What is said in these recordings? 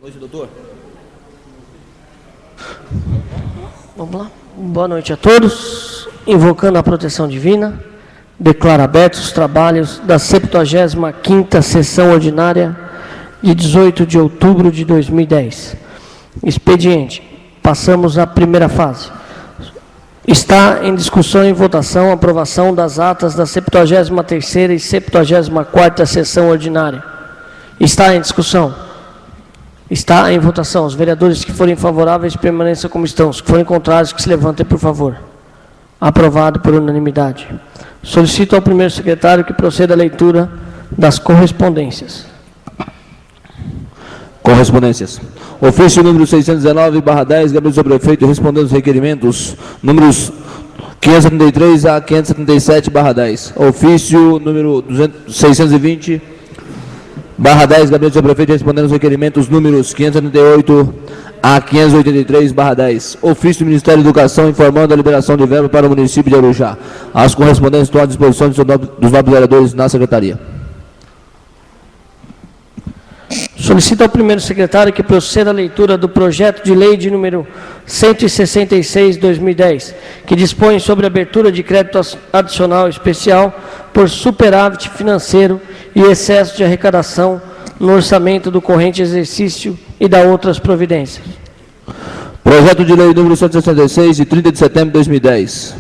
noite, doutor. Vamos lá. Boa noite a todos. Invocando a proteção divina, declaro abertos os trabalhos da 75ª sessão ordinária de 18 de outubro de 2010. Expediente. Passamos à primeira fase. Está em discussão e votação a aprovação das atas da 73ª e 74ª sessão ordinária. Está em discussão. Está em votação. Os vereadores que forem favoráveis permaneçam como estão. Os que forem contrários, que se levantem, por favor. Aprovado por unanimidade. Solicito ao primeiro secretário que proceda à leitura das correspondências. Correspondências. Ofício número 619/10, Gabriel do Prefeito, respondendo os requerimentos números 573 a 577/10. Ofício número 620/10, Gabriel do Prefeito, respondendo os requerimentos números 578 a 583/10. Ofício do Ministério da Educação, informando a liberação de verba para o município de Arujá. As correspondências estão à disposição dos nobres vereadores na Secretaria. Solicito ao primeiro secretário que proceda à leitura do projeto de lei de número 166/2010, que dispõe sobre a abertura de crédito adicional especial por superávit financeiro e excesso de arrecadação no orçamento do corrente exercício e da outras providências. Projeto de lei número 166, de 30 de setembro de 2010.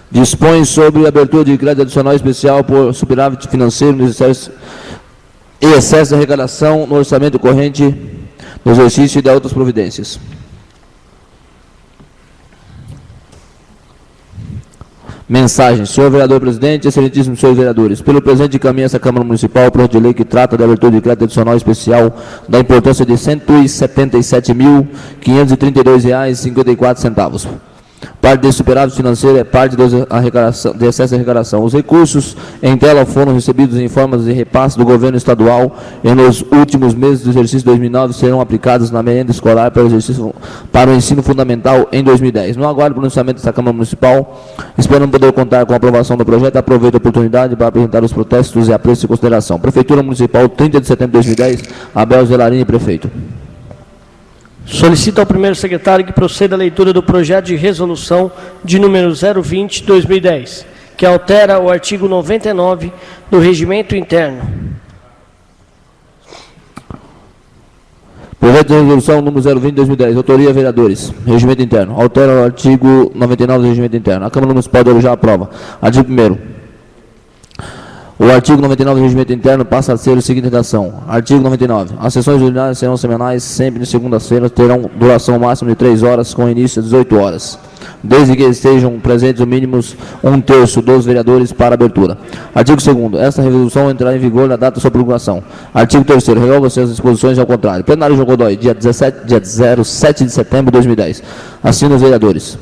Dispõe sobre a abertura de crédito adicional especial por superávit financeiro no excesso de arrecadação no orçamento corrente do exercício e de outras providências. Mensagem. Senhor vereador presidente, excelentíssimos senhores vereadores, pelo presente encaminha essa Câmara Municipal o projeto de lei que trata da abertura de crédito adicional especial da importância de R$ 177.532,54. Parte desse superávit financeiro é parte de excesso de arrecadação. Os recursos em tela foram recebidos em formas de repasse do governo estadual e nos últimos meses do exercício 2009 serão aplicados na merenda escolar para o ensino fundamental em 2010. No aguardo do pronunciamento desta Câmara Municipal, esperando poder contar com a aprovação do projeto, aproveito a oportunidade para apresentar os protestos e apreço e consideração. Prefeitura Municipal, 30 de setembro de 2010, Abel Zelarini, prefeito. Solicito ao primeiro secretário que proceda à leitura do projeto de resolução de número 020/2010, que altera o artigo 99 do Regimento Interno. Projeto de resolução número 020/2010, autoria vereadores, Regimento Interno. Altera o artigo 99 do Regimento Interno. A Câmara Municipal de Arujá aprova. Artigo 1º. O artigo 99 do Regimento Interno passa a ser a seguinte redação. Artigo 99. As sessões ordinárias serão semanais, sempre de segundas-feiras, terão duração máxima de 3 horas, com início às 18 horas, desde que estejam presentes o mínimo 1/3 dos vereadores para abertura. Artigo 2º. Esta resolução entrará em vigor na data da sua promulgação. Artigo 3º. Revoga-se as disposições ao contrário. Plenário João Godoy, dia 07 de setembro de 2010. Assina os vereadores: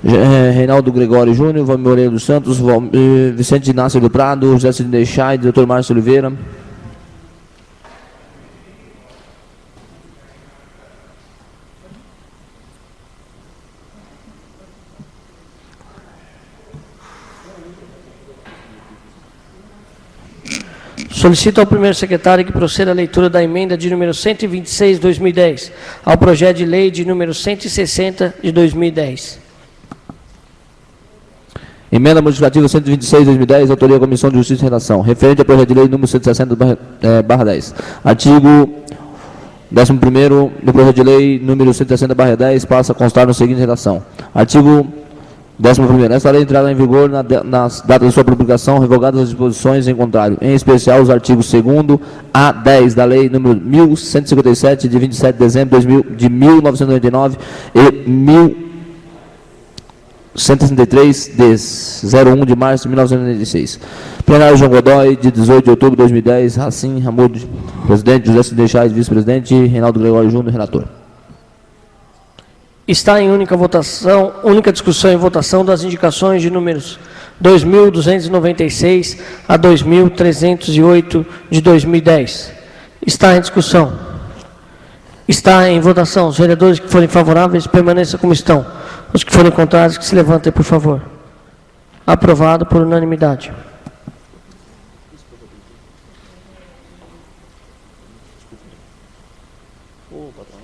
Reinaldo Gregório Júnior, Valmir Moreira dos Santos, Vicente Inácio do Prado, José Sidney Chay, Dr. Márcio Oliveira. Solicito ao primeiro secretário que proceda à leitura da emenda de número 126/2010 ao projeto de lei de número 160 de 2010. Emenda modificativa 126/2010, autoria da Comissão de Justiça e Redação, referente ao projeto de lei número 160/10. Artigo 11º do projeto de lei número 160/10 passa a constar na seguinte redação. Artigo 11º. Esta lei entrará em vigor nas datas de sua publicação, revogadas as disposições em contrário, em especial os artigos 2º a 10 da lei número 1157, de 27 de dezembro de 1999 e 1163, de 01 de março de 1996. Plenário João Godoy, de 18 de outubro de 2010, Racim Ramud, presidente, José Sidney Chay, vice-presidente, Reinaldo Gregório Júnior, relator. Está em única discussão e votação das indicações de números 2.296 a 2.308 de 2010. Está em discussão. Está em votação. Os vereadores que forem favoráveis permaneçam como estão. Os que forem contrários, que se levantem, por favor. Aprovado por unanimidade.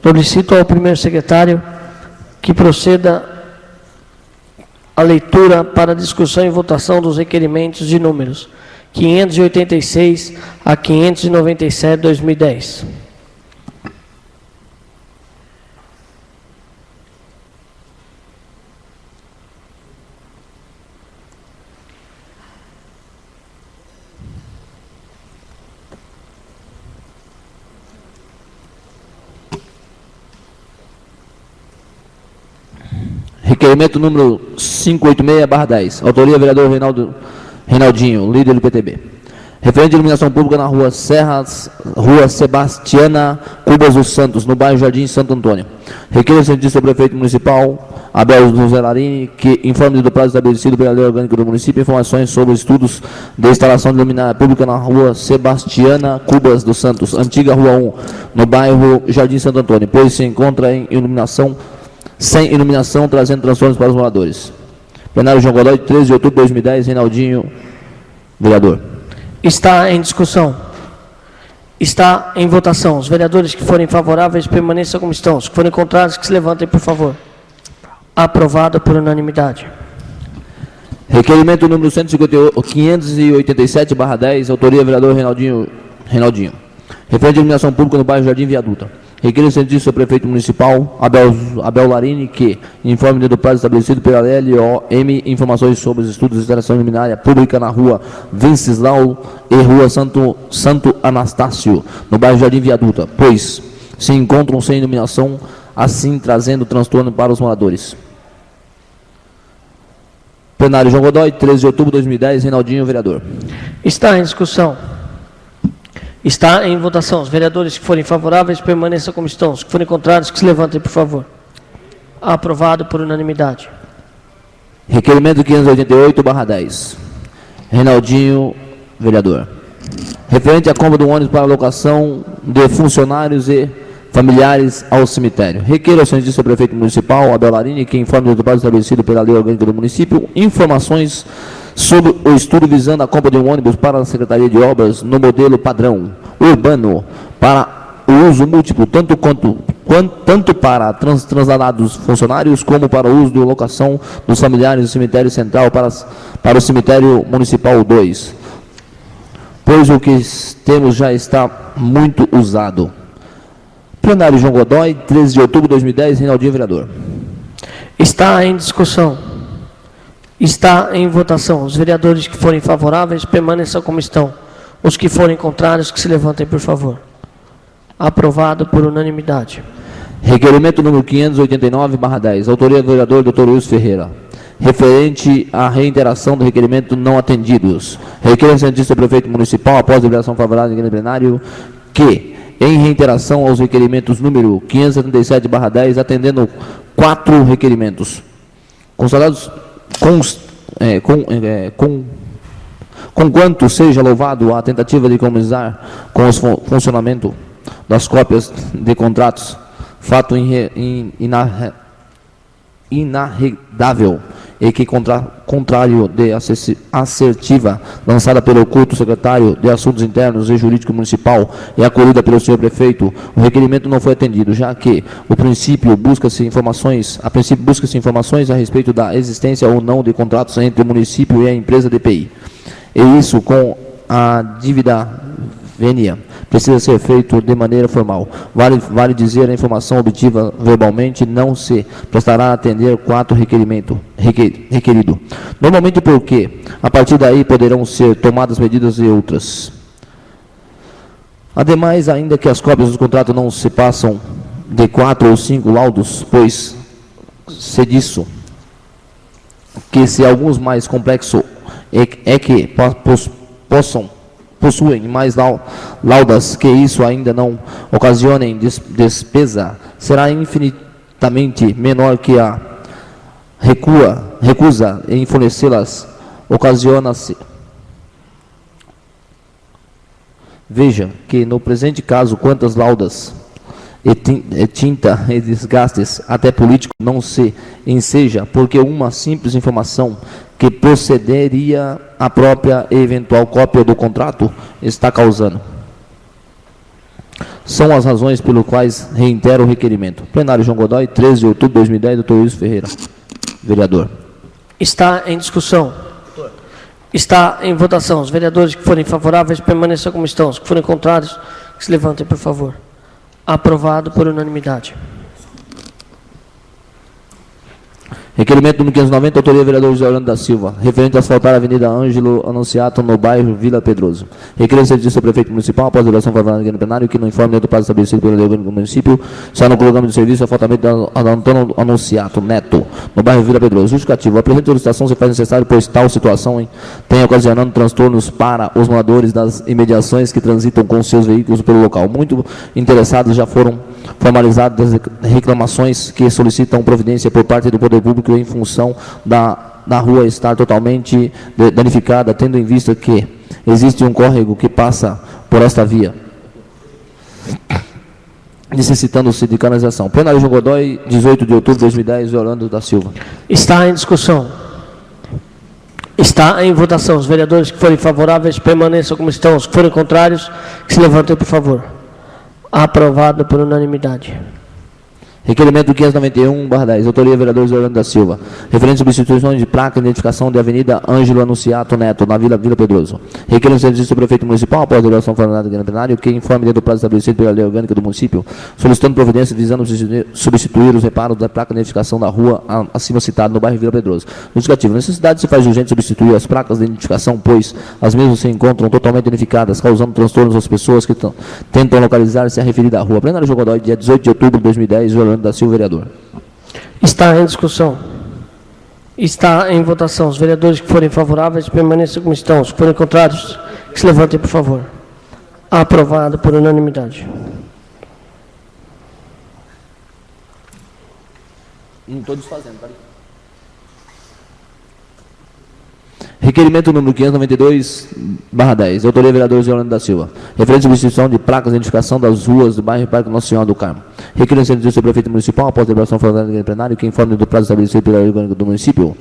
Solicito ao primeiro secretário que proceda a leitura para discussão e votação dos requerimentos de números 586 a 597, 2010. Requerimento número 586/10. Autoria, vereador Reinaldinho, líder do PTB. Referente à iluminação pública na rua Sebastiana Cubas dos Santos, no bairro Jardim Santo Antônio. Requer o cientista prefeito municipal, Abel Zelarini, que informe do prazo estabelecido pela lei orgânica do município informações sobre estudos de instalação de luminária pública na rua Sebastiana Cubas dos Santos, antiga rua 1, no bairro Jardim Santo Antônio, pois se encontra sem iluminação, trazendo transtornos para os moradores. Plenário João Godoy, 13 de outubro de 2010, Reinaldinho, vereador. Está em discussão. Está em votação. Os vereadores que forem favoráveis permaneçam como estão. Os que forem contrários, que se levantem, por favor. Aprovado por unanimidade. Requerimento número 587/10, autoria, vereador Reinaldinho. Referente à iluminação pública no bairro Jardim Viaduta. Requer o cientista prefeito municipal, Abel Larini, que informe do prazo estabelecido pela LOM informações sobre os estudos de instalação de luminária pública na rua Venceslau e rua Santo Anastácio, no bairro Jardim Viaduta, pois se encontram sem iluminação, assim trazendo transtorno para os moradores. Plenário João Godoy, 13 de outubro de 2010, Reinaldinho, vereador. Está em discussão. Está em votação. Os vereadores que forem favoráveis permaneçam como estão. Os que forem contrários, que se levantem, por favor. Aprovado por unanimidade. Requerimento 588/10. Reinaldinho, vereador. Referente à compra do ônibus para alocação de funcionários e familiares ao cemitério. Requer ao cientista prefeito municipal, Abel Larini, que informe do prazo estabelecido pela lei orgânica do município, informações sobre o estudo visando a compra de um ônibus para a Secretaria de Obras no modelo padrão urbano para o uso múltiplo, tanto para transladados funcionários como para o uso de locação dos familiares do cemitério central para o cemitério municipal 2, pois o que temos já está muito usado. Plenário João Godoy, 13 de outubro de 2010, Reinaldinho, vereador. Está em discussão. Está em votação. Os vereadores que forem favoráveis permaneçam como estão. Os que forem contrários, que se levantem, por favor. Aprovado por unanimidade. Requerimento número 589/10. Autoria do vereador Dr. Wilson Ferreira. Referente à reiteração do requerimento não atendidos. Requer ao cientista prefeito municipal, após deliberação favorável no plenário, que, em reiteração aos requerimentos número 577/10, atendendo 4 requerimentos constatados conquanto seja louvado a tentativa de economizar com o funcionamento das cópias de contratos, fato inarredável e que contrário de assertiva lançada pelo culto secretário de Assuntos Internos e Jurídico Municipal e acolhida pelo senhor prefeito, o requerimento não foi atendido, já que a princípio busca-se informações a respeito da existência ou não de contratos entre o município e a empresa DPI. E isso com a dívida venia precisa ser feito de maneira formal. Vale dizer, a informação obtida verbalmente não se prestará a atender 4 requerido. Normalmente porque, a partir daí, poderão ser tomadas medidas e outras. Ademais, ainda que as cópias do contrato não se passam de 4 ou 5 laudos, pois se disso que se alguns mais complexos que possuem mais laudas que isso ainda não ocasionem despesa, será infinitamente menor que a recusa em fornecê-las ocasiona-se. Veja que no presente caso, quantas laudas e tinta e desgastes, até político, não se enseja, porque uma simples informação que procederia à própria e eventual cópia do contrato está causando. São as razões pelas quais reitero o requerimento. Plenário João Godoy, 13 de outubro de 2010, doutor Wilson Ferreira. Vereador. Está em discussão. Está em votação. Os vereadores que forem favoráveis permaneçam como estão. Os que forem contrários, que se levantem, por favor. Aprovado por unanimidade. Requerimento número 590, autoria vereador José Orlando da Silva, referente a asfaltar a Avenida Ângelo Anunciato, no bairro Vila Pedroso. Requer serviço ao prefeito municipal, após a delegação favorável no plenário, que no informe dentro do prazo estabelecido pelo orgânico do município, está no programa de serviço asfaltamento da Antônio Anunciato Neto, no bairro Vila Pedroso. Justificativo, a presente solicitação se faz necessário, pois tal situação tem ocasionando transtornos para os moradores das imediações que transitam com seus veículos pelo local. Muito interessados já foram formalizadas reclamações que solicitam providência por parte do Poder Público em função da rua estar totalmente danificada, tendo em vista que existe um córrego que passa por esta via, necessitando-se de canalização. Plenário João Godoy, 18 de outubro de 2010, Orlando da Silva. Está em discussão. Está em votação. Os vereadores que forem favoráveis permaneçam como estão. Os que forem contrários, que se levantem, por favor. Aprovado por unanimidade. Requerimento 591/10, autoria vereador Orlando da Silva, referente à substituição de placa de identificação de Avenida Ângelo Anunciato Neto, na Vila Pedroso. Requer serviço do prefeito municipal, após a delegação favorável do plenário, que informe dentro do prazo estabelecido pela lei orgânica do município, solicitando providências visando substituir os reparos da placa de identificação da rua acima citada no bairro Vila Pedroso. Justificativo, necessidade se faz urgente substituir as placas de identificação, pois as mesmas se encontram totalmente danificadas, causando transtornos às pessoas que tentam localizar-se a referida rua. Plenário João Godoy, dia 18 de outubro de 2010, Orlando da Silva, vereador. Está em discussão. Está em votação. Os vereadores que forem favoráveis permaneçam como estão. Os que forem contrários, que se levantem, por favor. Aprovado por unanimidade. Não estou desfazendo, peraí. Requerimento número 592/10, autoria vereador José Orlando da Silva, referente à substituição de placas de identificação das ruas do bairro Parque Nossa Senhora do Carmo. Requer serviço do prefeito municipal, após a deliberação favorável do plenário, que informe do prazo estabelecido pela lei orgânica do município,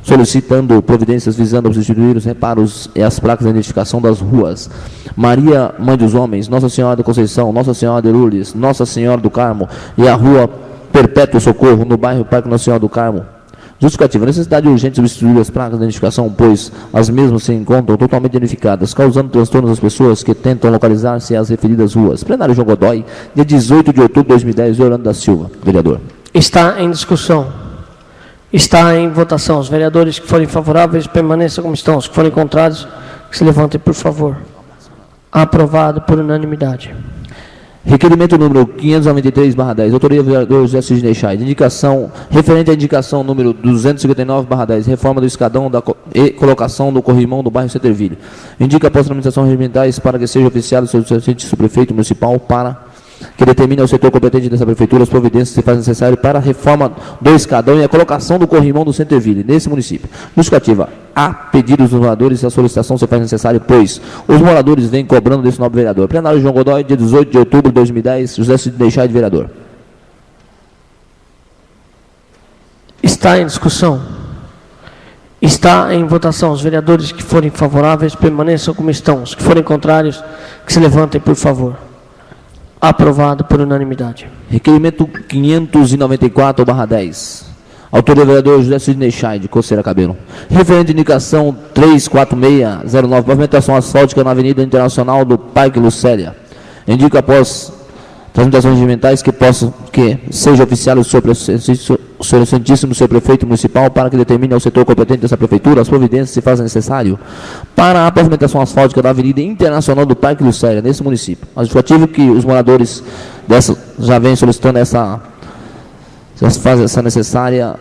solicitando providências visando substituir os reparos e as placas de identificação das ruas Maria Mãe dos Homens, Nossa Senhora da Conceição, Nossa Senhora de Lourdes, Nossa Senhora do Carmo e a rua Perpétuo Socorro, no bairro Parque Nossa Senhora do Carmo. Justificativa, necessidade urgente de substituir as placas de identificação, pois as mesmas se encontram totalmente danificadas, causando transtornos às pessoas que tentam localizar-se às referidas ruas. Plenário João Godoy, dia 18 de outubro de 2010, Orlando da Silva, vereador. Está em discussão. Está em votação. Os vereadores que forem favoráveis permaneçam como estão. Os que forem contrários, que se levantem, por favor. Aprovado por unanimidade. Requerimento número 593/10, autoria do vereador José Sidney Chay, referente à indicação número 259/10, reforma do escadão e colocação do corrimão do bairro Centerville. Indica após tramitação regimentais para que seja oficiado o seu prefeito municipal para que determine ao setor competente dessa prefeitura as providências que se fazem necessárias para a reforma do escadão e a colocação do corrimão do Centerville, nesse município. Justificativa, há pedidos dos moradores e a solicitação se faz necessária, pois os moradores vêm cobrando desse nobre vereador. Plenário João Godoy, dia 18 de outubro de 2010, José Sidney Chay, vereador. Está em discussão. Está em votação. Os vereadores que forem favoráveis permaneçam como estão. Os que forem contrários, que se levantem, por favor. Aprovado por unanimidade. Requerimento 594/10. Autoria do vereador José Sidney Chay, de Coceira Cabelo. Referente à indicação 34609, pavimentação asfáltica na Avenida Internacional do Parque Lucélia. Indica após tramitações regimentais que seja oficiado o seu excelentíssimo senhor prefeito municipal para que determine ao setor competente dessa prefeitura as providências se fazem necessário para a pavimentação asfáltica da Avenida Internacional do Parque Lucélia, nesse município. A justificativa que os moradores dessa já vêm solicitando essa necessária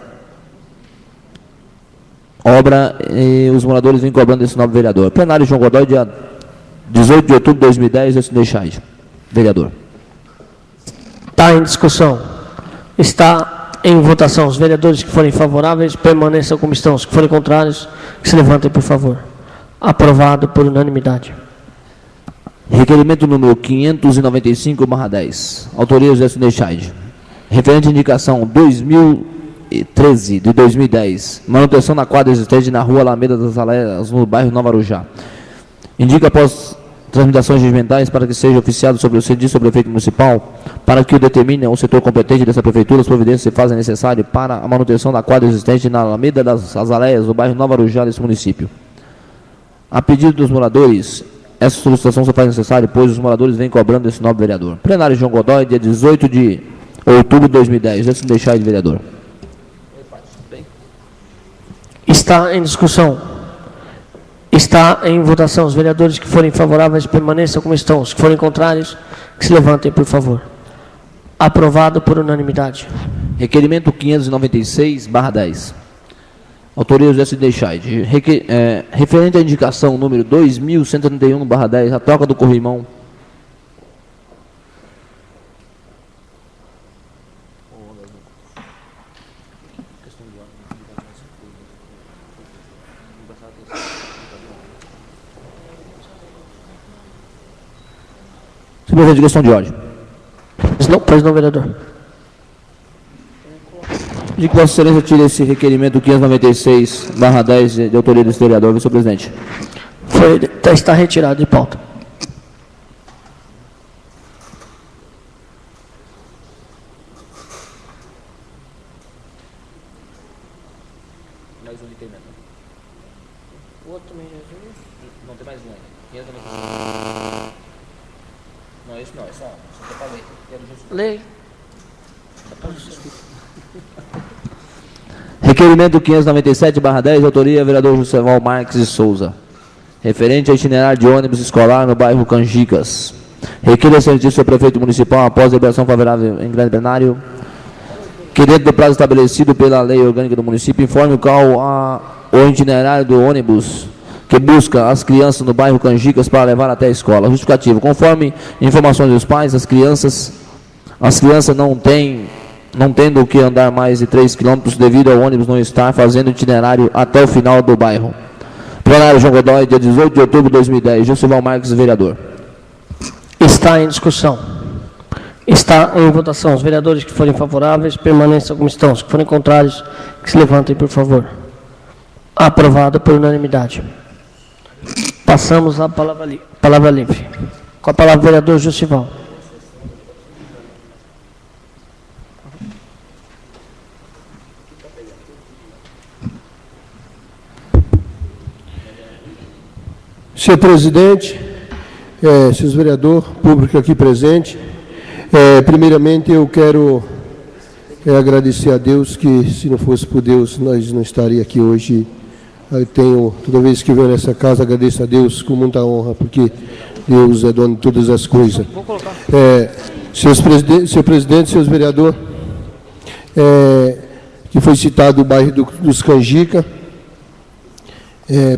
obra e os moradores vêm cobrando esse novo vereador. Plenário João Godoy, dia 18 de outubro de 2010, eu deixar, vereador. Está em discussão. Está em votação. Os vereadores que forem favoráveis permaneçam como estão. Os que forem contrários, que se levantem, por favor. Aprovado por unanimidade. Requerimento número 595/10. Autoria José Sidney Chay. Referente à indicação 2013 de 2010. Manutenção na quadra existente na rua Alameda das Aleias, no bairro Nova Arujá. Indica após tramitações regimentais para que seja oficiado sobre o serviço do prefeito municipal, para que o determine o setor competente dessa prefeitura as providências que se fazem necessárias para a manutenção da quadra existente na Alameda das Azaleias, no bairro Nova Arujá desse município. A pedido dos moradores, essa solicitação se faz necessária, pois os moradores vêm cobrando desse nobre vereador. Plenário João Godoy, dia 18 de outubro de 2010. Deixa eu deixar de vereador. Está em discussão. Está em votação. Os vereadores que forem favoráveis permaneçam como estão. Os que forem contrários, que se levantem, por favor. Aprovado por unanimidade. Requerimento 596/10. Autoria José Sidney Scheid. Referente à indicação número 2131/10, a troca do corrimão. Senhor presidente, questão de ordem. Pois não, vereador. De que Vossa Excelência tire esse requerimento 596/10 de autoria desse vereador, senhor presidente. Está retirado de pauta. Mais um requerimento. O outro também não tem mais um ainda. Não, esse não, é só que eu falei. Lei. Requerimento 597/10, autoria vereador Joseval Marques de Souza. Referente a itinerário de ônibus escolar no bairro Canjicas. Requer a sentença do prefeito municipal após a liberação favorável em grande plenário, que dentro do prazo estabelecido pela lei orgânica do município, informe o itinerário do ônibus que busca as crianças no bairro Canjicas para levar até a escola. Justificativo. Conforme informações dos pais, as crianças não tendo que andar mais de 3 km devido ao ônibus não estar fazendo itinerário até o final do bairro. Plenário João Godoy, dia 18 de outubro de 2010. Joseval Marques, vereador. Está em discussão. Está em votação. Os vereadores que forem favoráveis permaneçam como estão. Os que forem contrários, que se levantem, por favor. Aprovado por unanimidade. Passamos à palavra livre. Com a palavra o vereador Joseval. Senhor presidente, senhores vereadores, público aqui presente, primeiramente eu quero agradecer a Deus, que se não fosse por Deus nós não estaríamos aqui hoje. Eu tenho, toda vez que venho nessa casa, agradeço a Deus com muita honra, porque Deus é dono de todas as coisas. Senhor presidente, senhores vereadores, que foi citado o bairro dos Canjica.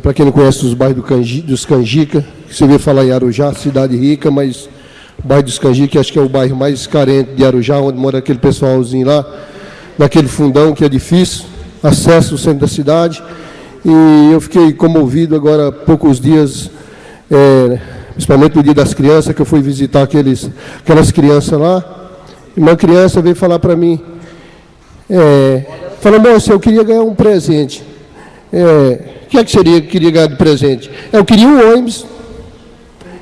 Para quem não conhece os bairros dos Canjica, você vê falar em Arujá, cidade rica, mas o bairro dos Canjica acho que é o bairro mais carente de Arujá, onde mora aquele pessoalzinho lá, naquele fundão que é difícil, acesso ao centro da cidade. E eu fiquei comovido agora há poucos dias, principalmente no Dia das Crianças, que eu fui visitar aquelas crianças lá, e uma criança veio falar para mim, falou, moça, eu queria ganhar um presente. O que é que seria que eu queria ganhar de presente? Eu queria um ônibus.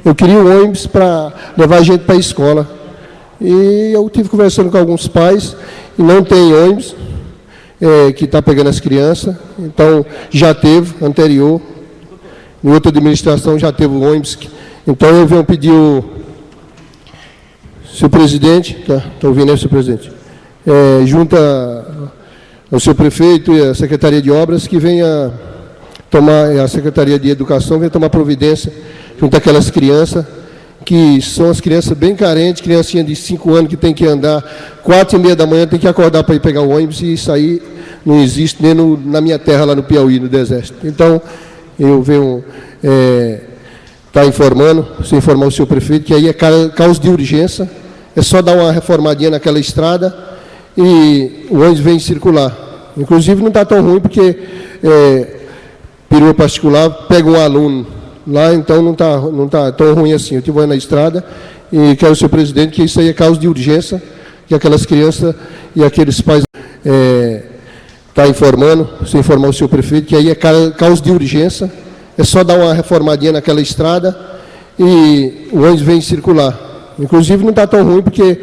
Eu queria um ônibus para levar a gente para a escola. E eu tive conversando com alguns pais, e não tem ônibus que está pegando as crianças. Então, já teve, anterior, em outra administração já teve o ônibus. Então, eu venho pedir o senhor presidente, está ouvindo, né, senhor presidente? Junta ao senhor prefeito e a Secretaria de Obras, que venha tomar, a Secretaria de Educação, venha tomar providência junto àquelas crianças, que são as crianças bem carentes, criancinha de 5 anos que tem que andar 4h30 da manhã, tem que acordar para ir pegar o ônibus, e isso aí não existe nem na minha terra, lá no Piauí, no deserto. Então, eu venho informar o senhor prefeito, que aí é causa de urgência, é só dar uma reformadinha naquela estrada, e o ônibus vem circular. Inclusive não está tão ruim, porque perua particular pega um aluno lá, então não está tão ruim assim. Eu estive na estrada e quero, senhor presidente, que isso aí é causa de urgência, que aquelas crianças e aqueles pais informar o senhor prefeito, que aí é causa de urgência, é só dar uma reformadinha naquela estrada, e o ônibus vem circular. Inclusive não está tão ruim porque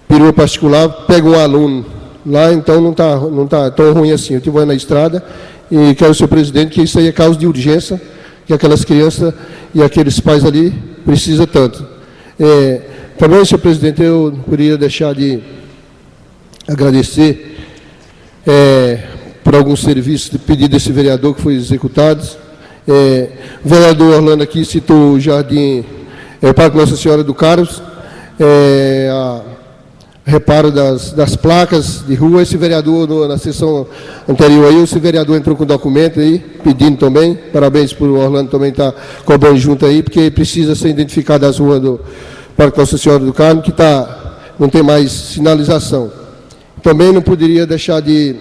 perua particular pega um aluno lá, então não tá tão ruim assim. Eu estive na estrada e quero, senhor presidente, que isso aí é causa de urgência, que aquelas crianças e aqueles pais ali precisam tanto. Também, senhor presidente, eu não poderia deixar de agradecer por alguns serviços de pedido desse vereador que foi executados. O vereador Orlando aqui citou o Jardim, o Parque Nossa Senhora do Carlos, reparo das placas de rua. Esse vereador, na sessão anterior aí, esse vereador entrou com documento aí, pedindo também. Parabéns por o Orlando também estar cobrando junto aí, porque precisa ser identificado as ruas do Parque Nossa Senhora do Carmo, que não tem mais sinalização. Também não poderia deixar de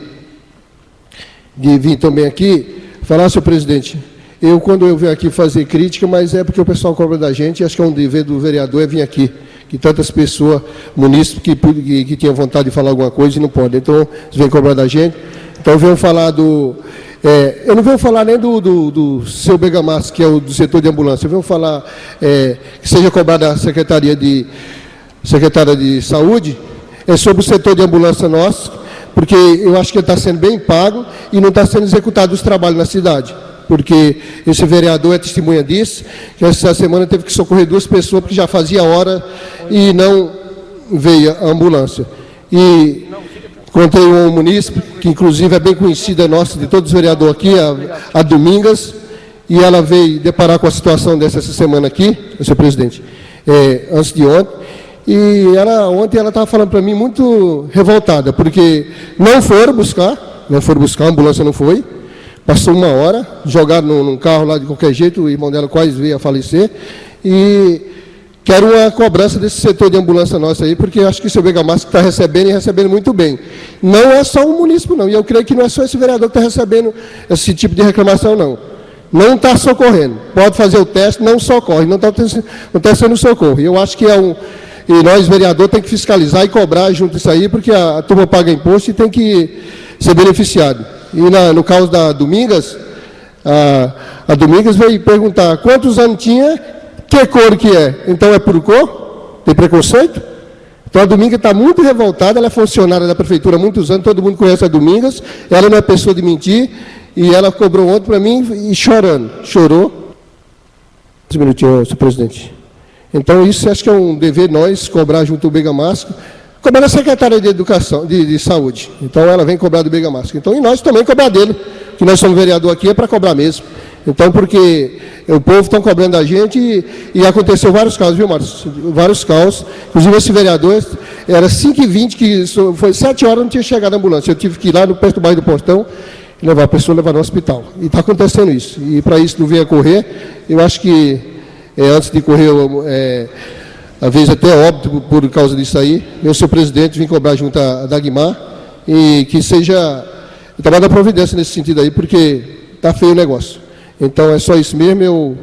vir também aqui falar, senhor presidente, quando eu venho aqui fazer crítica, mas é porque o pessoal cobra da gente, acho que é um dever do vereador vir aqui, que tantas pessoas, munícipes, que tinham vontade de falar alguma coisa e não podem. Então, eles vêm cobrar da gente. Então, eu venho falar eu não venho falar nem do seu Bergamasco, que é o do setor de ambulância. Eu venho falar que seja cobrado da secretária de Saúde, sobre o setor de ambulância nosso, porque eu acho que ele está sendo bem pago e não está sendo executado os trabalhos na cidade. Porque esse vereador é testemunha disso, que essa semana teve que socorrer 2 pessoas, porque já fazia hora e não veio a ambulância. E encontrei um munícipe, que inclusive é bem conhecida nossa, de todos os vereadores aqui, a Domingas, e ela veio deparar com a situação dessa semana aqui, senhor presidente, antes de ontem, e ontem ela estava falando para mim muito revoltada, porque não foram buscar, a ambulância não foi, passou 1 hora, jogaram num carro lá de qualquer jeito, o irmão dela quase veio a falecer, e quero uma cobrança desse setor de ambulância nossa aí, porque eu acho que o seu Bergamasco está recebendo e recebendo muito bem. Não é só um munícipe, não, e eu creio que não é só esse vereador que está recebendo esse tipo de reclamação, não. Não está socorrendo. Pode fazer o teste, não socorre, não está sendo socorro. E eu acho que e nós, vereador, tem que fiscalizar e cobrar junto isso aí, porque a turma paga imposto e tem que ser beneficiado. E no caso da Domingas, a Domingas veio perguntar quantos anos tinha, que cor que é. Então é por cor? Tem preconceito? Então a Domingas está muito revoltada, ela é funcionária da prefeitura há muitos anos, todo mundo conhece a Domingas, ela não é pessoa de mentir, e ela cobrou ontem para mim e chorou. 1 minutinhos, senhor presidente. Então isso acho que é um dever nós, cobrar junto ao Bergamasco, cobrar a secretária de Educação, de Saúde. Então ela vem cobrar do Bergamasco. Então, e nós também cobrar dele, que nós somos vereador aqui, é para cobrar mesmo. Então, porque o povo está cobrando da gente e aconteceu vários casos, viu, Márcio? Vários casos. Inclusive, esse vereador, era 5h20, que foi 7 horas, não tinha chegado a ambulância. Eu tive que ir lá no perto do bairro do Portão, levar a pessoa, levar no hospital. E está acontecendo isso. E para isso não venha correr, eu acho que antes de correr, às vezes até óbito por causa disso aí, meu senhor presidente, vim cobrar junto a Dagmar, e que seja tomada providência nesse sentido aí, porque está feio o negócio. Então, é só isso mesmo,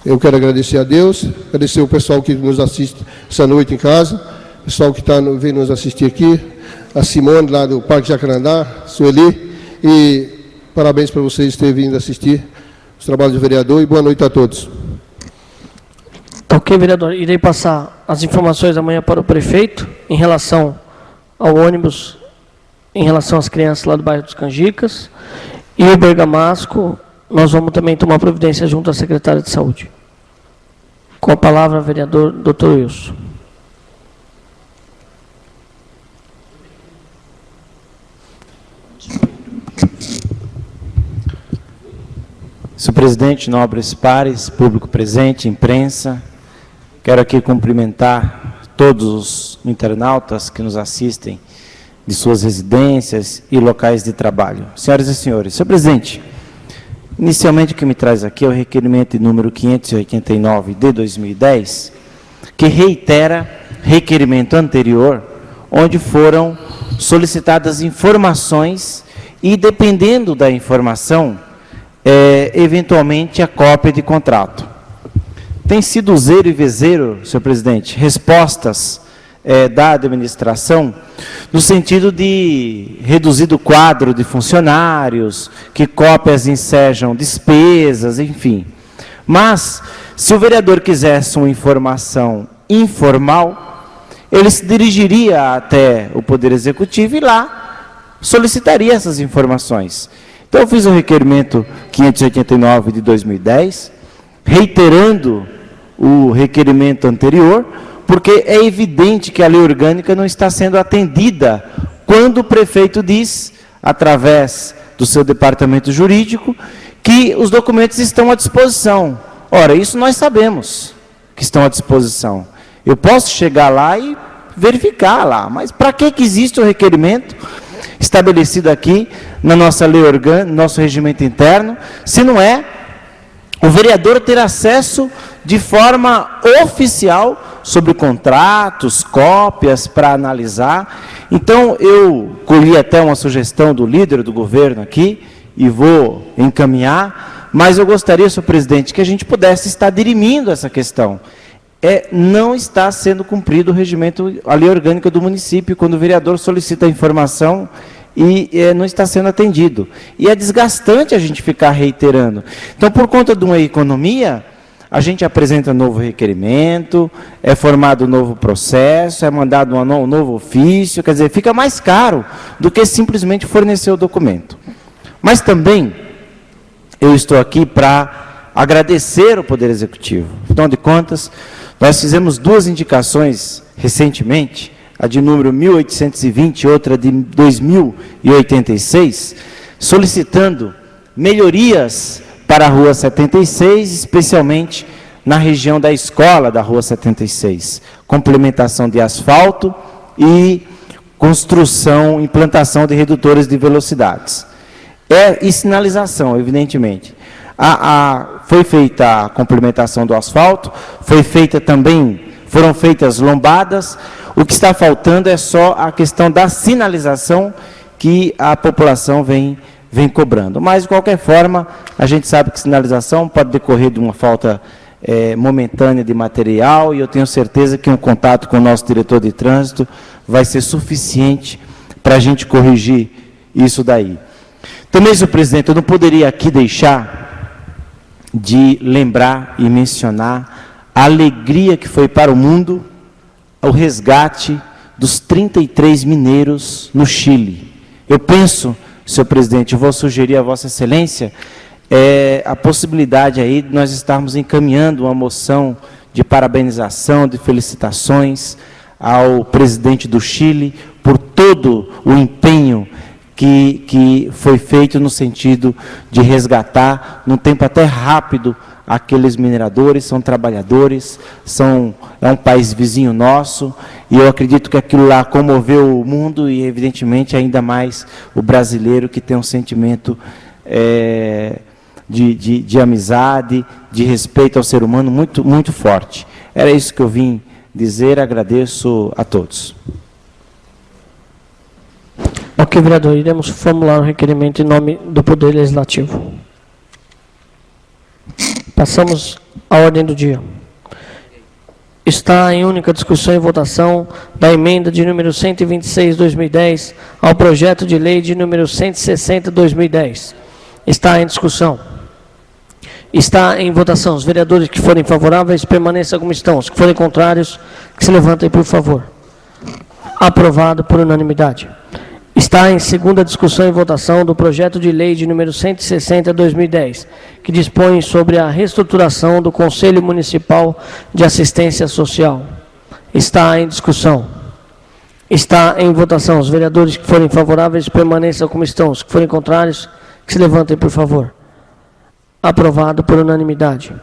eu quero agradecer a Deus, agradecer o pessoal que nos assiste essa noite em casa, o pessoal que veio nos assistir aqui, a Simone, lá do Parque Jacarandá, Sueli, e parabéns para vocês terem vindo assistir os trabalhos do vereador, e boa noite a todos. Ok, vereador. Irei passar as informações amanhã para o prefeito em relação ao ônibus, em relação às crianças lá do bairro dos Canjicas. E o Bergamasco, nós vamos também tomar providência junto à secretária de Saúde. Com a palavra, vereador Dr. Wilson. Senhor presidente, nobres pares, público presente, imprensa, quero aqui cumprimentar todos os internautas que nos assistem de suas residências e locais de trabalho. Senhoras e senhores, senhor presidente, inicialmente o que me traz aqui é o requerimento de número 589 de 2010, que reitera requerimento anterior, onde foram solicitadas informações e, dependendo da informação, eventualmente a cópia de contrato. Tem sido zero e vezeiro, senhor presidente, respostas da administração, no sentido de reduzir o quadro de funcionários, que cópias ensejam despesas, enfim. Mas, Se o vereador quisesse uma informação informal, ele se dirigiria até o Poder Executivo e lá solicitaria essas informações. Então, eu fiz o requerimento 589 de 2010, reiterando o requerimento anterior, porque é evidente que a lei orgânica não está sendo atendida quando o prefeito diz, através do seu departamento jurídico, que os documentos estão à disposição. Ora, isso nós sabemos que estão à disposição. Eu posso chegar lá e verificar lá, mas para que existe o requerimento estabelecido aqui na nossa lei orgânica, no nosso regimento interno, se não é o vereador ter acesso de forma oficial sobre contratos, cópias para analisar. Então, eu colhi até uma sugestão do líder do governo aqui e vou encaminhar, mas eu gostaria, senhor presidente, que a gente pudesse estar dirimindo essa questão. Não está sendo cumprido o regimento, a lei orgânica do município, quando o vereador solicita a informação e não está sendo atendido. E é desgastante a gente ficar reiterando. Então, por conta de uma economia, a gente apresenta novo requerimento, é formado um novo processo, é mandado um novo ofício, quer dizer, fica mais caro do que simplesmente fornecer o documento. Mas também, eu estou aqui para agradecer ao Poder Executivo. Afinal de contas, nós fizemos 2 indicações recentemente, a de número 1820 e outra de 2086, solicitando melhorias para a Rua 76, especialmente na região da escola da Rua 76. Complementação de asfalto e construção, implantação de redutores de velocidades. E sinalização, evidentemente. Foi feita a complementação do asfalto, foram feitas lombadas. O que está faltando é só a questão da sinalização que a população vem cobrando. Mas, de qualquer forma, a gente sabe que sinalização pode decorrer de uma falta momentânea de material, e eu tenho certeza que um contato com o nosso diretor de trânsito vai ser suficiente para a gente corrigir isso daí. Também, senhor presidente, eu não poderia aqui deixar de lembrar e mencionar a alegria que foi para o mundo o resgate dos 33 mineiros no Chile. Eu penso, senhor presidente, eu vou sugerir a Vossa Excelência a possibilidade aí de nós estarmos encaminhando uma moção de parabenização, de felicitações ao presidente do Chile por todo o empenho que foi feito no sentido de resgatar, num tempo até rápido, aqueles mineradores. São trabalhadores, é um país vizinho nosso, e eu acredito que aquilo lá comoveu o mundo e, evidentemente, ainda mais o brasileiro, que tem um sentimento de amizade, de respeito ao ser humano muito, muito forte. Era isso que eu vim dizer, agradeço a todos. Ok, vereador, iremos formular o requerimento em nome do Poder Legislativo. Passamos à ordem do dia. Está em única discussão e votação da emenda de número 126/2010 ao projeto de lei de número 160/2010. Está em discussão. Está em votação. Os vereadores que forem favoráveis permaneçam como estão. Os que forem contrários, que se levantem, por favor. Aprovado por unanimidade. Está em segunda discussão e votação do projeto de lei de número 160/2010, que dispõe sobre a reestruturação do Conselho Municipal de Assistência Social. Está em discussão. Está em votação. Os vereadores que forem favoráveis permaneçam como estão. Os que forem contrários, que se levantem, por favor. Aprovado por unanimidade.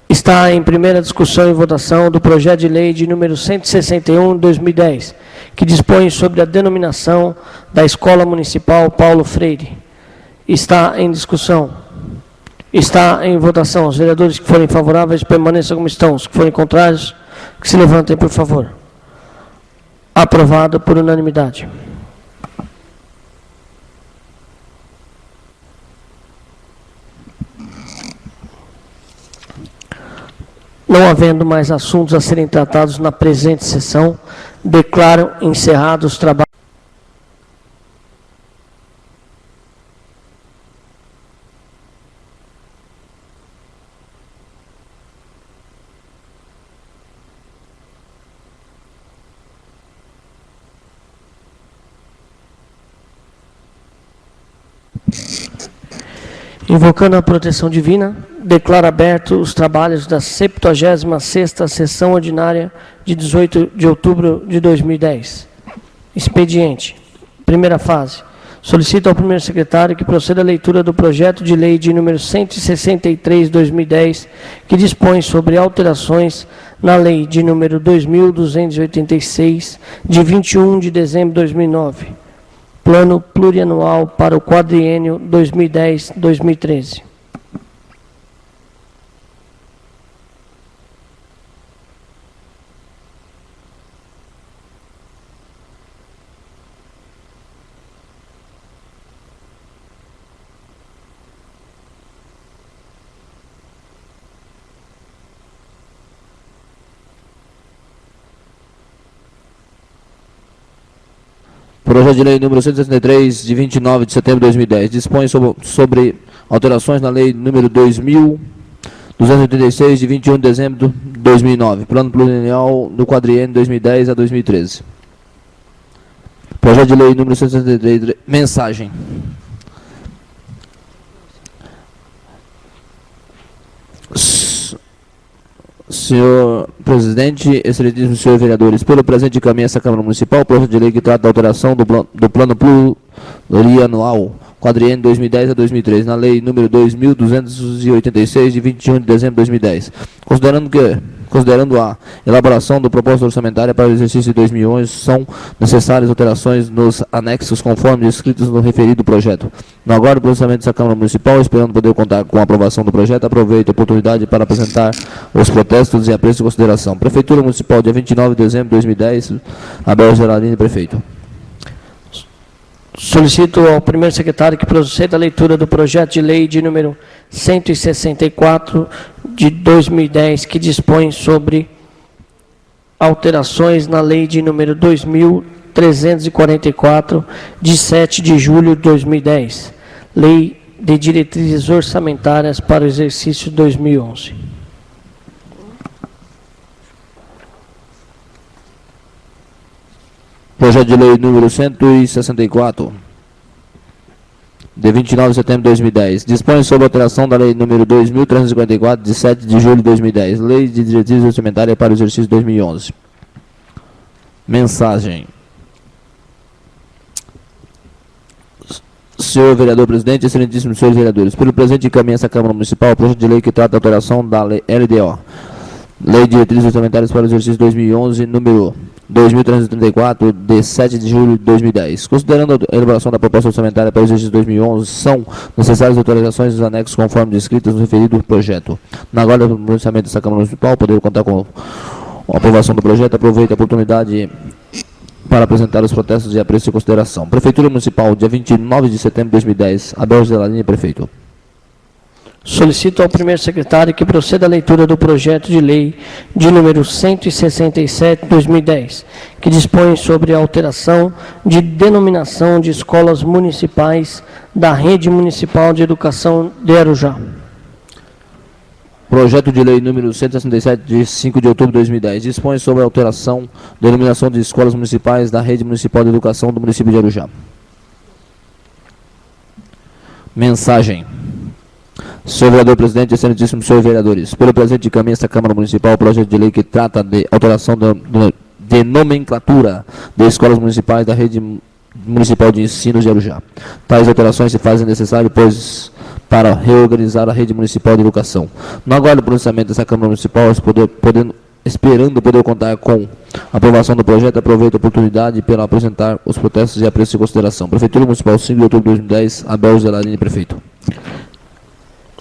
Está em primeira discussão e votação do projeto de lei de número 161/2010, que dispõe sobre a denominação da Escola Municipal Paulo Freire. Está em discussão. Está em votação. Os vereadores que forem favoráveis permaneçam como estão. Os que forem contrários, que se levantem, por favor. Aprovado por unanimidade. Não havendo mais assuntos a serem tratados na presente sessão, declaro encerrados os trabalhos. Invocando a proteção divina, declaro aberto os trabalhos da 76ª Sessão Ordinária de 18 de outubro de 2010. Expediente. Primeira fase. Solicito ao primeiro secretário que proceda à leitura do projeto de lei de número 163/2010, que dispõe sobre alterações na lei de número 2.286, de 21 de dezembro de 2009, Plano Plurianual para o quadriênio 2010-2013. Projeto de lei número 163, de 29 de setembro de 2010, dispõe sobre alterações na lei número 2.286, de 21 de dezembro de 2009, Plano Plurianual do quadriênio 2010 a 2013. Projeto de lei número 163, mensagem. Senhor presidente, excelentíssimos senhores vereadores, pelo presente encaminha essa Câmara Municipal o projeto de lei que trata da alteração do plano plurianual quadriênio 2010 a 2013, na lei número 2.286, de 21 de dezembro de 2010, considerando a elaboração do proposta orçamentária para o exercício de 2011, são necessárias alterações nos anexos conforme descritos no referido projeto. No aguardo do processamento dessa Câmara Municipal, esperando poder contar com a aprovação do projeto, aproveito a oportunidade para apresentar os protestos e apreço de consideração. Prefeitura Municipal, dia 29 de dezembro de 2010, Abel Geraldini, prefeito. Solicito ao primeiro secretário que proceda à leitura do projeto de lei de número 164 de 2010, que dispõe sobre alterações na lei de número 2.344, de 7 de julho de 2010, Lei de Diretrizes Orçamentárias para o exercício 2011. Projeto de lei número 164, de 29 de setembro de 2010, dispõe sobre a alteração da lei número 2.354, de 7 de julho de 2010, Lei de Diretrizes Orçamentárias para o exercício 2011. Mensagem. Senhor vereador presidente, excelentíssimos senhores vereadores, pelo presente encaminha essa Câmara Municipal o projeto de lei que trata da alteração da LDO, Lei de Diretrizes Orçamentárias para o exercício 2011, número 2.334, de 7 de julho de 2010. Considerando a elaboração da proposta orçamentária para o exercício 2011, são necessárias atualizações dos anexos conforme descritas no referido projeto. Na guarda do pronunciamento dessa Câmara Municipal, poder contar com a aprovação do projeto, aproveito a oportunidade para apresentar os protestos de apreço e consideração. Prefeitura Municipal, dia 29 de setembro de 2010, Abel Geraldini, prefeito. Solicito ao primeiro secretário que proceda à leitura do projeto de lei de número 167, 2010, que dispõe sobre a alteração de denominação de escolas municipais da Rede Municipal de Educação de Arujá. Projeto de lei número 167, de 5 de outubro de 2010, dispõe sobre a alteração da denominação de escolas municipais da Rede Municipal de Educação do município de Arujá. Mensagem. Senhor vereador presidente, excelentíssimos senhores vereadores, pelo presente encaminha esta Câmara Municipal o projeto de lei que trata de alteração de nomenclatura de escolas municipais da Rede Municipal de Ensino de Arujá. Tais alterações se fazem necessárias, pois, para reorganizar a Rede Municipal de Educação. No aguardo do pronunciamento dessa Câmara Municipal, esperando poder contar com a aprovação do projeto, aproveito a oportunidade para apresentar os protestos e apreço e consideração. Prefeitura Municipal, 5 de outubro de 2010, Abel Geraldini, prefeito.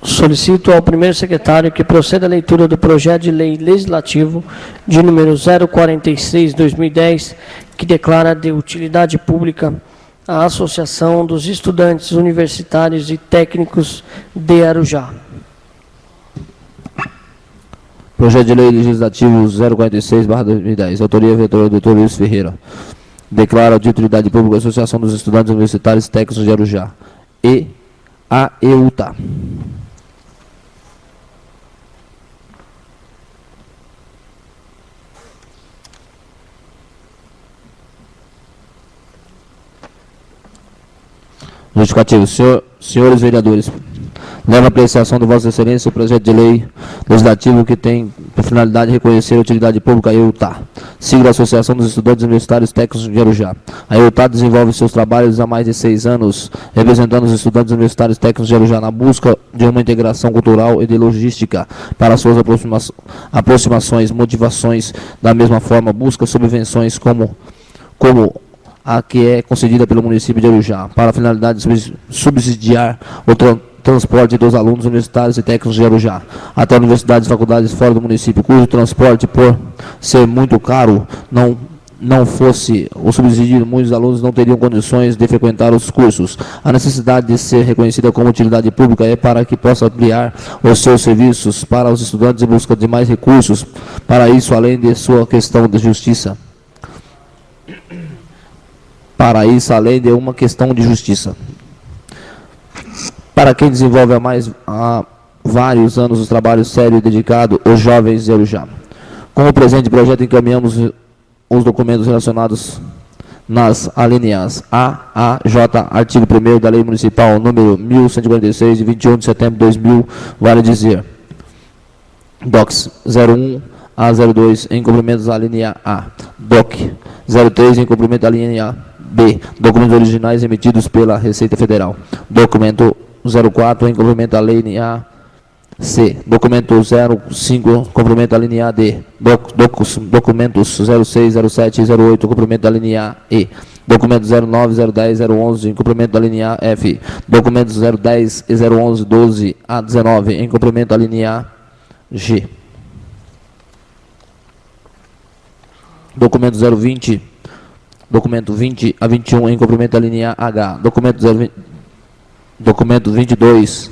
Solicito ao primeiro secretário que proceda à leitura do projeto de lei legislativo de número 046/2010, que declara de utilidade pública a Associação dos Estudantes Universitários e Técnicos de Arujá. Projeto de lei legislativo 046/2010, autoria vereador Dr. Luiz Ferreira. Declara de utilidade pública a Associação dos Estudantes Universitários e Técnicos de Arujá. E a EUTA. Justificativo. Senhores vereadores, Leva à apreciação de Vossa Excelência o projeto de lei legislativo que tem por finalidade reconhecer a utilidade pública EUTA, sigla Associação dos Estudantes Universitários Técnicos de Arujá. A EUTA desenvolve seus trabalhos há mais de 6 anos, representando os estudantes universitários técnicos de Arujá na busca de uma integração cultural e de logística para suas aproximações, motivações. Da mesma forma, busca subvenções como a que é concedida pelo município de Arujá, para a finalidade de subsidiar o transporte dos alunos universitários e técnicos de Arujá até universidades e faculdades fora do município, cujo transporte, por ser muito caro, não fosse o subsídio, muitos alunos não teriam condições de frequentar os cursos. A necessidade de ser reconhecida como utilidade pública é para que possa ampliar os seus serviços para os estudantes em busca de mais recursos. Para isso, além de sua questão de justiça, além de uma questão de justiça, para quem desenvolve há vários anos os trabalhos sérios e dedicados aos jovens de Arujá. Com o presente projeto, encaminhamos os documentos relacionados nas alíneas A, J, artigo 1º da Lei Municipal número 1146, de 21 de setembro de 2000, vale dizer, DOCS 01 a 02, em cumprimento à linha A, DOC 03, em cumprimento à linha B, documentos originais emitidos pela Receita Federal, documento 04, em cumprimento à linha C, documento 05, cumprimento à linha D, documentos 06, 07 e 08, cumprimento da linha E, documento 09, 010, 011, em cumprimento da linha F, documentos 010 e 011, 12 a 19, em cumprimento da linha G, documento 020, documento 20 a 21, em cumprimento da linha H, documento 22,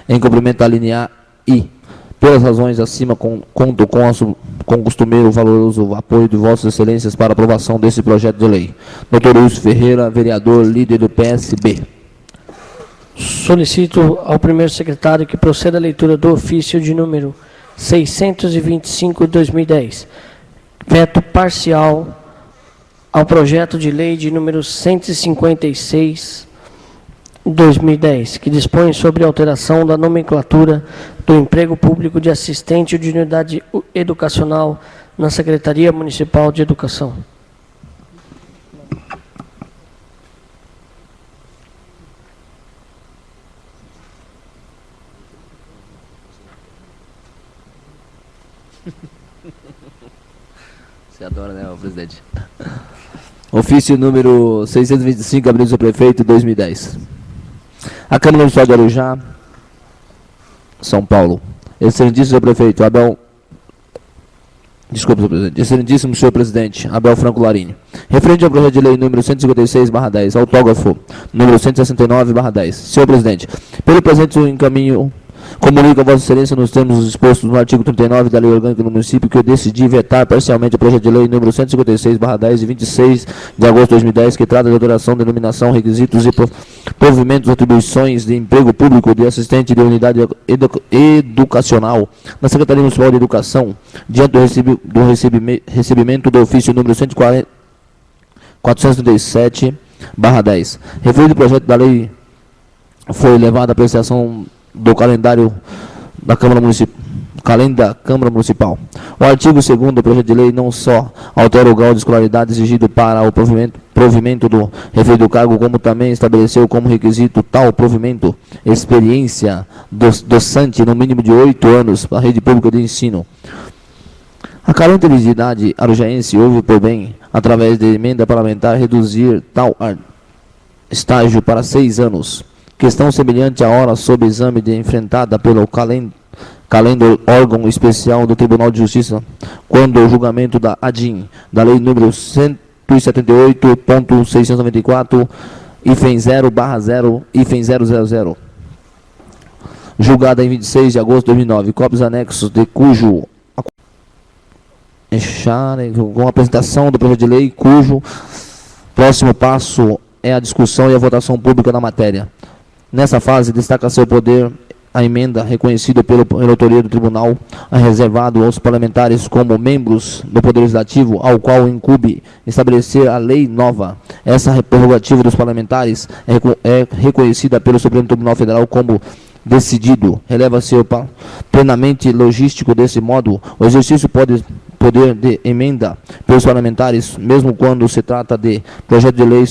em cumprimento da linha I. Pelas razões acima, conto com o costumeiro valoroso apoio de Vossas Excelências para aprovação desse projeto de lei. Dr. Wilson Ferreira, vereador, líder do PSB. Solicito ao primeiro secretário que proceda à leitura do ofício de número 625 de 2010. Veto parcial ao projeto de lei de número 156 2010, que dispõe sobre a alteração da nomenclatura do emprego público de assistente de unidade educacional na Secretaria Municipal de Educação. Você adora, né, presidente? Ofício número 625, abrido do prefeito, 2010. A Câmara Municipal de Arujá, São Paulo. Excelentíssimo prefeito Abel... Desculpe, senhor presidente. Excelentíssimo senhor presidente Abel Franco Larini. Referente ao projeto de lei número 156/10, autógrafo número 169/10. Senhor presidente, pelo presente encaminho, comunico a Vossa Excelência nos termos expostos no artigo 39 da Lei Orgânica do Município que eu decidi vetar parcialmente o projeto de lei número 156/10 de 26 de agosto de 2010, que trata de alteração, denominação, requisitos e provimentos, atribuições de emprego público de assistente de unidade educacional na Secretaria Municipal de Educação, diante do recebimento do ofício número 437/10. Referido projeto da lei foi levado à apreciação do calendário da Câmara Municipal. O artigo 2º do projeto de lei não só altera o grau de escolaridade exigido para o provimento do referido cargo, como também estabeleceu como requisito tal provimento experiência docente no mínimo de 8 anos para a rede pública de ensino. A característica arujaense houve por bem, através de emenda parlamentar, reduzir tal estágio para 6 anos. Questão semelhante à hora sob exame de enfrentada pelo calendo órgão especial do Tribunal de Justiça, quando o julgamento da ADIM, da Lei número 178.694, hífen 0/0, hífen 000, julgada em 26 de agosto de 2009, cópias anexos de cujo com a apresentação do projeto de lei, cujo próximo passo é a discussão e a votação pública na matéria. Nessa fase, destaca seu poder a emenda reconhecida pela relatoria do Tribunal, reservado aos parlamentares como membros do Poder Legislativo, ao qual incumbe estabelecer a lei nova. Essa prerrogativa dos parlamentares é reconhecida pelo Supremo Tribunal Federal como decidido, releva-se plenamente logístico. Desse modo, o exercício poder de emenda pelos parlamentares, mesmo quando se trata de projetos de lei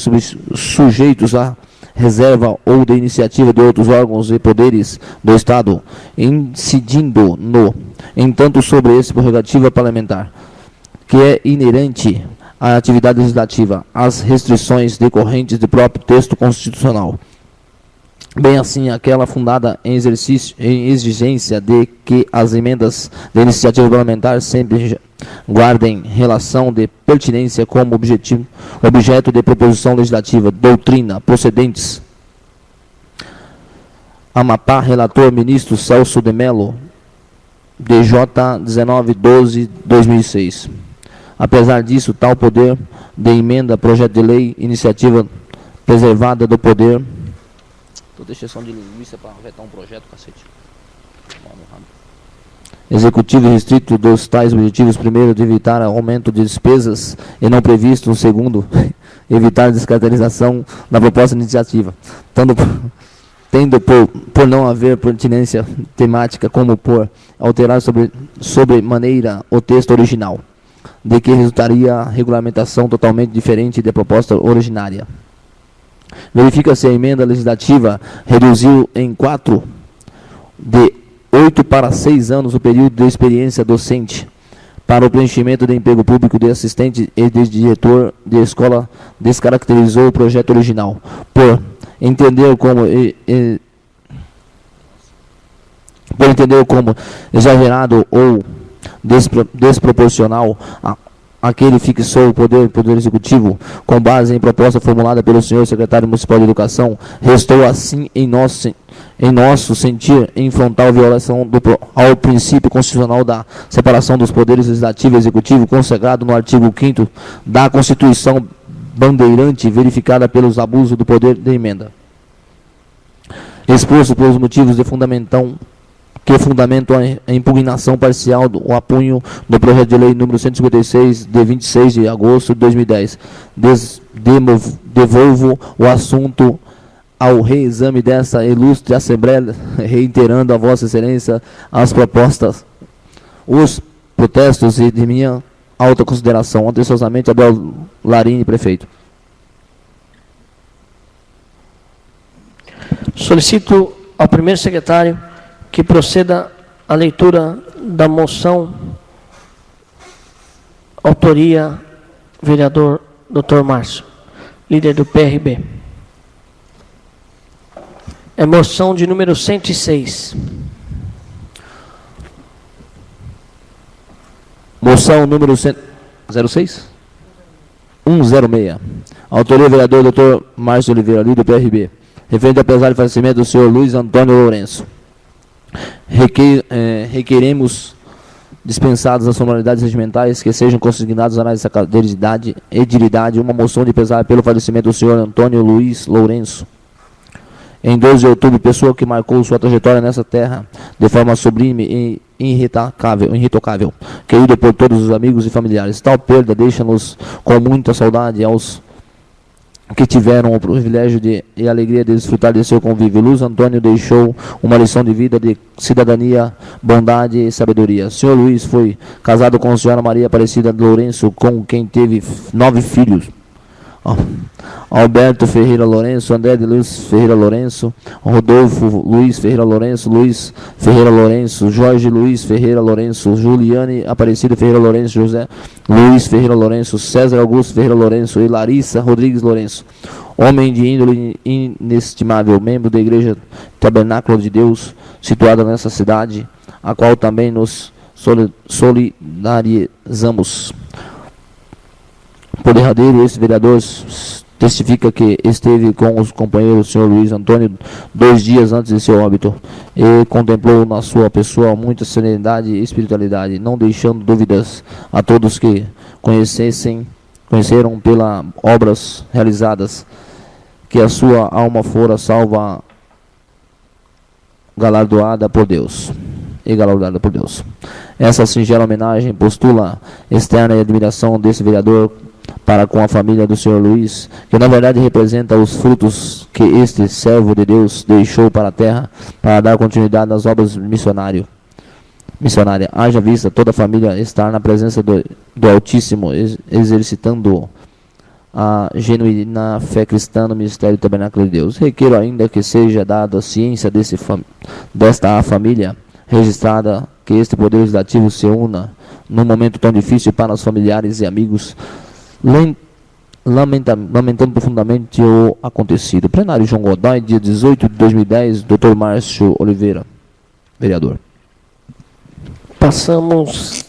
sujeitos a reserva ou de iniciativa de outros órgãos e poderes do Estado, incidindo, no entanto, sobre essa prerrogativa parlamentar, que é inerente à atividade legislativa, as restrições decorrentes do próprio texto constitucional, bem assim aquela fundada em exigência de que as emendas de iniciativa parlamentar sempre guardem relação de pertinência como objeto de proposição legislativa, doutrina, procedentes. Amapá, relator, ministro Celso de Mello, DJ 19/12/2006. Apesar disso, tal poder de emenda, projeto de lei, iniciativa preservada do poder... Deixa exceção de linguiça para vetar um projeto, cacete. Executivo e restrito dos tais objetivos: primeiro, de evitar aumento de despesas e não previsto; segundo, evitar descaracterização da proposta de iniciativa, tendo por não haver pertinência temática, como por alterar sobre maneira o texto original, de que resultaria a regulamentação totalmente diferente da proposta originária. Verifica-se a emenda legislativa reduziu em 8 para 6 anos o período de experiência docente para o preenchimento de emprego público de assistente e de diretor de escola. Descaracterizou o projeto original por entender como exagerado ou desproporcional. Aquele fixou o poder executivo com base em proposta formulada pelo senhor secretário municipal de educação. Restou assim em nosso sentir em frontal violação ao princípio constitucional da separação dos poderes legislativo e executivo, consagrado no artigo 5º da Constituição bandeirante, verificada pelos abusos do poder de emenda, exposto pelos motivos que fundamentam a impugnação parcial do apunho do projeto de lei número 156, de 26 de agosto de 2010. Devolvo o assunto ao reexame dessa ilustre Assembleia, reiterando a Vossa Excelência as propostas, os protestos e de minha alta consideração. Atenciosamente, Abel Larini, prefeito. Solicito ao primeiro secretário que proceda à leitura da moção, autoria vereador Dr. Márcio, líder do PRB. É moção de número 106. Moção número 06? 106. Autoria vereador Dr. Márcio Oliveira, líder do PRB. Referente ao pesar de falecimento do senhor Luiz Antônio Lourenço. Requeremos dispensadas as formalidades regimentais que sejam consignadas na análise da edilidade uma moção de pesar pelo falecimento do senhor Antônio Luiz Lourenço, em 12 de outubro, pessoa que marcou sua trajetória nessa terra de forma sublime e irretocável, querido por todos os amigos e familiares. Tal perda deixa-nos com muita saudade aos que tiveram o privilégio e a alegria de desfrutar de seu convívio. Luiz Antônio deixou uma lição de vida, de cidadania, bondade e sabedoria. O senhor Luiz foi casado com a senhora Maria Aparecida Lourenço, com quem teve 9 filhos. Alberto Ferreira Lourenço, André de Luiz Ferreira Lourenço, Rodolfo Luiz Ferreira Lourenço, Luiz Ferreira Lourenço, Jorge Luiz Ferreira Lourenço, Juliane Aparecida Ferreira Lourenço, José Luiz Ferreira Lourenço, César Augusto Ferreira Lourenço e Larissa Rodrigues Lourenço. Homem de índole inestimável, membro da Igreja Tabernáculo de Deus, situada nessa cidade, a qual também nos solidarizamos. Por derradeiro, esse vereador testifica que esteve com os companheiros do senhor Luiz Antônio 2 dias antes de seu óbito e contemplou na sua pessoa muita serenidade e espiritualidade, não deixando dúvidas a todos que conheceram pelas obras realizadas que a sua alma fora salva, galardoada por Deus. Essa singela homenagem postula externa e admiração desse vereador para com a família do Senhor Luiz, que na verdade representa os frutos que este servo de Deus deixou para a terra, para dar continuidade nas obras missionária. Haja vista toda a família estar na presença do Altíssimo, exercitando a genuína fé cristã no ministério do Tabernáculo de Deus. Requeiro ainda que seja dada a ciência desta família registrada, que este Poder Legislativo se una num momento tão difícil para os familiares e amigos, lamentando profundamente o acontecido. Plenário João Godoy, dia 18 de 2010, Dr. Márcio Oliveira, vereador. Passamos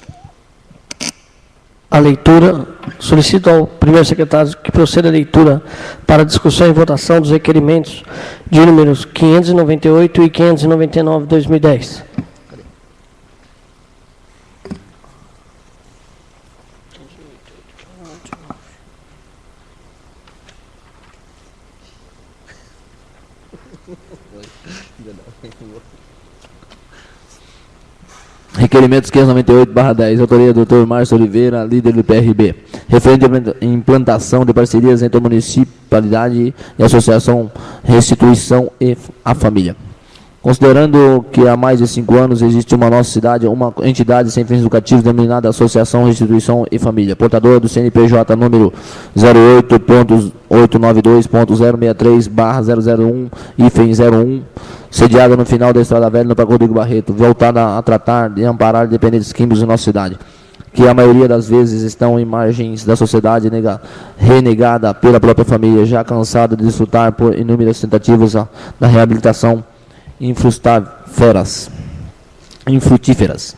a leitura. Solicito ao primeiro secretário que proceda a leitura para discussão e votação dos requerimentos de números 598 e 599 de 2010. Requerimentos 598/10, autoria do Dr. Márcio Oliveira, líder do PRB, referente à implantação de parcerias entre a municipalidade e a associação Restituição e a Família. Considerando que há mais de 5 anos existe uma nossa cidade, uma entidade sem fins lucrativos denominada Associação Restituição e Família, portadora do CNPJ número 08.892.063/001, sediada no final da Estrada Velha, no Parque Rodrigo Barreto, voltada a tratar e amparar dependentes químicos em nossa cidade, que a maioria das vezes estão em margens da sociedade, renegada pela própria família, já cansada de desfrutar por inúmeras tentativas da reabilitação infrutíferas.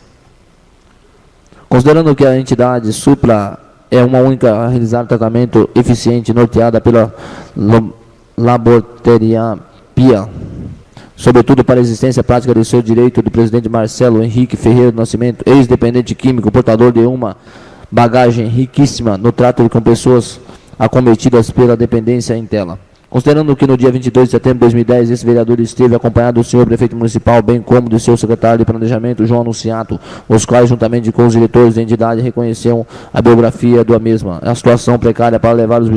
Considerando que a entidade supra é uma única a realizar tratamento eficiente norteada pela laboterapia, sobretudo para a existência prática do seu direito do presidente Marcelo Henrique Ferreira do Nascimento, ex-dependente químico, portador de uma bagagem riquíssima no trato com pessoas acometidas pela dependência em tela. Considerando que no dia 22 de setembro de 2010, esse vereador esteve acompanhado do senhor prefeito municipal, bem como do seu secretário de planejamento, João Anunciato, os quais, juntamente com os diretores da entidade, reconheceram a biografia da mesma, a situação precária para levar os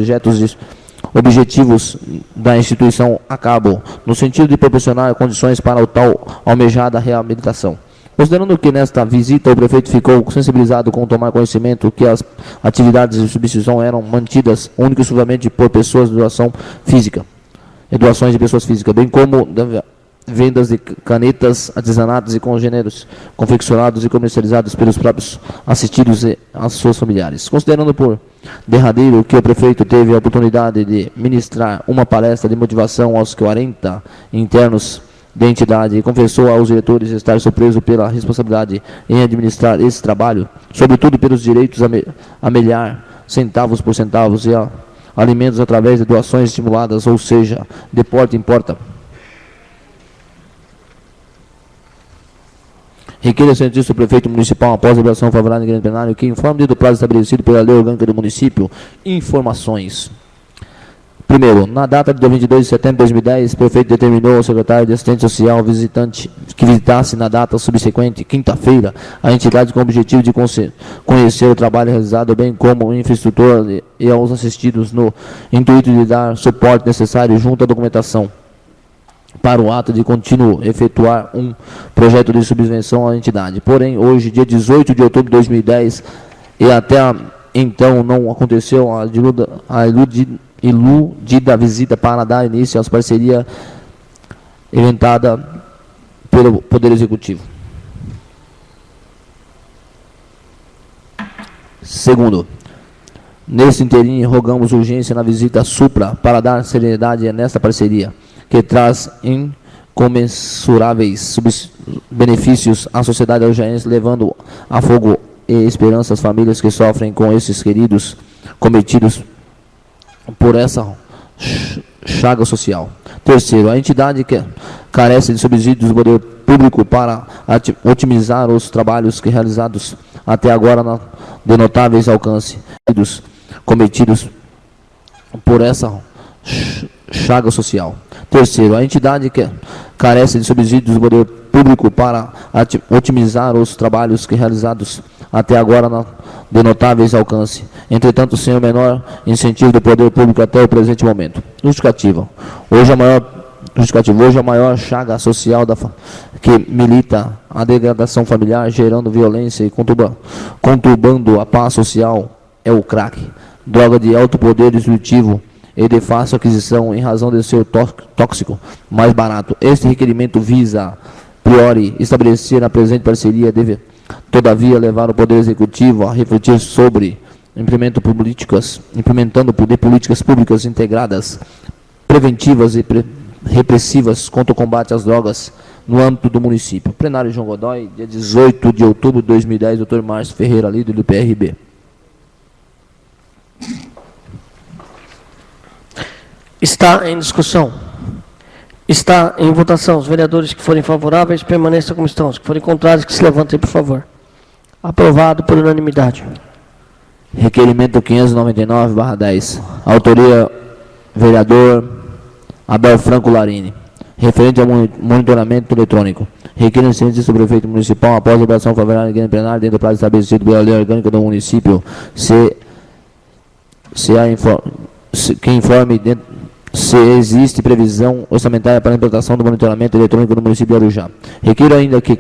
objetivos da instituição a cabo, no sentido de proporcionar condições para o tal almejada reabilitação. Considerando que nesta visita o prefeito ficou sensibilizado com tomar conhecimento que as atividades de substituição eram mantidas única e exclusivamente por pessoas de doações de pessoas físicas, bem como vendas de canetas, artesanatos e congêneros confeccionados e comercializados pelos próprios assistidos e as suas familiares. Considerando por derradeiro que o prefeito teve a oportunidade de ministrar uma palestra de motivação aos 40 internos da entidade e confessou aos diretores estar surpreso pela responsabilidade em administrar esse trabalho, sobretudo pelos direitos a melhar centavos por centavos e alimentos através de doações estimuladas, ou seja, de porta em porta. Requer o prefeito municipal, após a deliberação favorável em grande plenário, que informe do prazo estabelecido pela lei orgânica do município, informações. Primeiro, na data de 22 de setembro de 2010, o prefeito determinou ao secretário de assistente social visitante que visitasse na data subsequente, quinta-feira, a entidade com o objetivo de conhecer o trabalho realizado, bem como o infraestrutura e aos assistidos, no intuito de dar suporte necessário junto à documentação para o ato de contínuo efetuar um projeto de subvenção à entidade. Porém, hoje, dia 18 de outubro de 2010, e até então não aconteceu a iludida visita para dar início às parcerias inventada pelo Poder Executivo. Segundo, nesse interim, rogamos urgência na visita supra para dar serenidade nesta parceria, que traz incomensuráveis benefícios à sociedade aljaense, levando a fogo e esperança às famílias que sofrem com esses queridos cometidos por essa chaga social. Terceiro, a entidade que carece de subsídios do poder público para otimizar os trabalhos que realizados até agora de notáveis alcance cometidos por essa chaga social. Terceiro, a entidade que carece de subsídios do poder público para otimizar os trabalhos que realizados até agora de notáveis alcance, entretanto sem o menor incentivo do poder público até o presente momento. Justificativa. Hoje a maior chaga social que milita a degradação familiar, gerando violência e conturbando a paz social é o crack, droga de alto poder distributivo e de fácil aquisição em razão de seu tóxico mais barato. Este requerimento visa, a priori, estabelecer a presente parceria, deve, todavia, levar o Poder Executivo a refletir sobre implementando políticas públicas integradas, preventivas e repressivas contra o combate às drogas no âmbito do município. Plenário João Godoy, dia 18 de outubro de 2010, Dr. Márcio Ferreira, líder do PRB. Está em discussão. Está em votação. Os vereadores que forem favoráveis permaneçam como estão. Os que forem contrários, que se levantem, por favor. Aprovado por unanimidade. Requerimento 599/10. Autoria, vereador Abel Franco Larini. Referente ao monitoramento eletrônico. Requer ciência do prefeito municipal, após a liberação favorável em plenário, dentro do prazo estabelecido pela lei orgânica do município, que informe se existe previsão orçamentária para a implantação do monitoramento eletrônico no município de Arujá. Requiro ainda que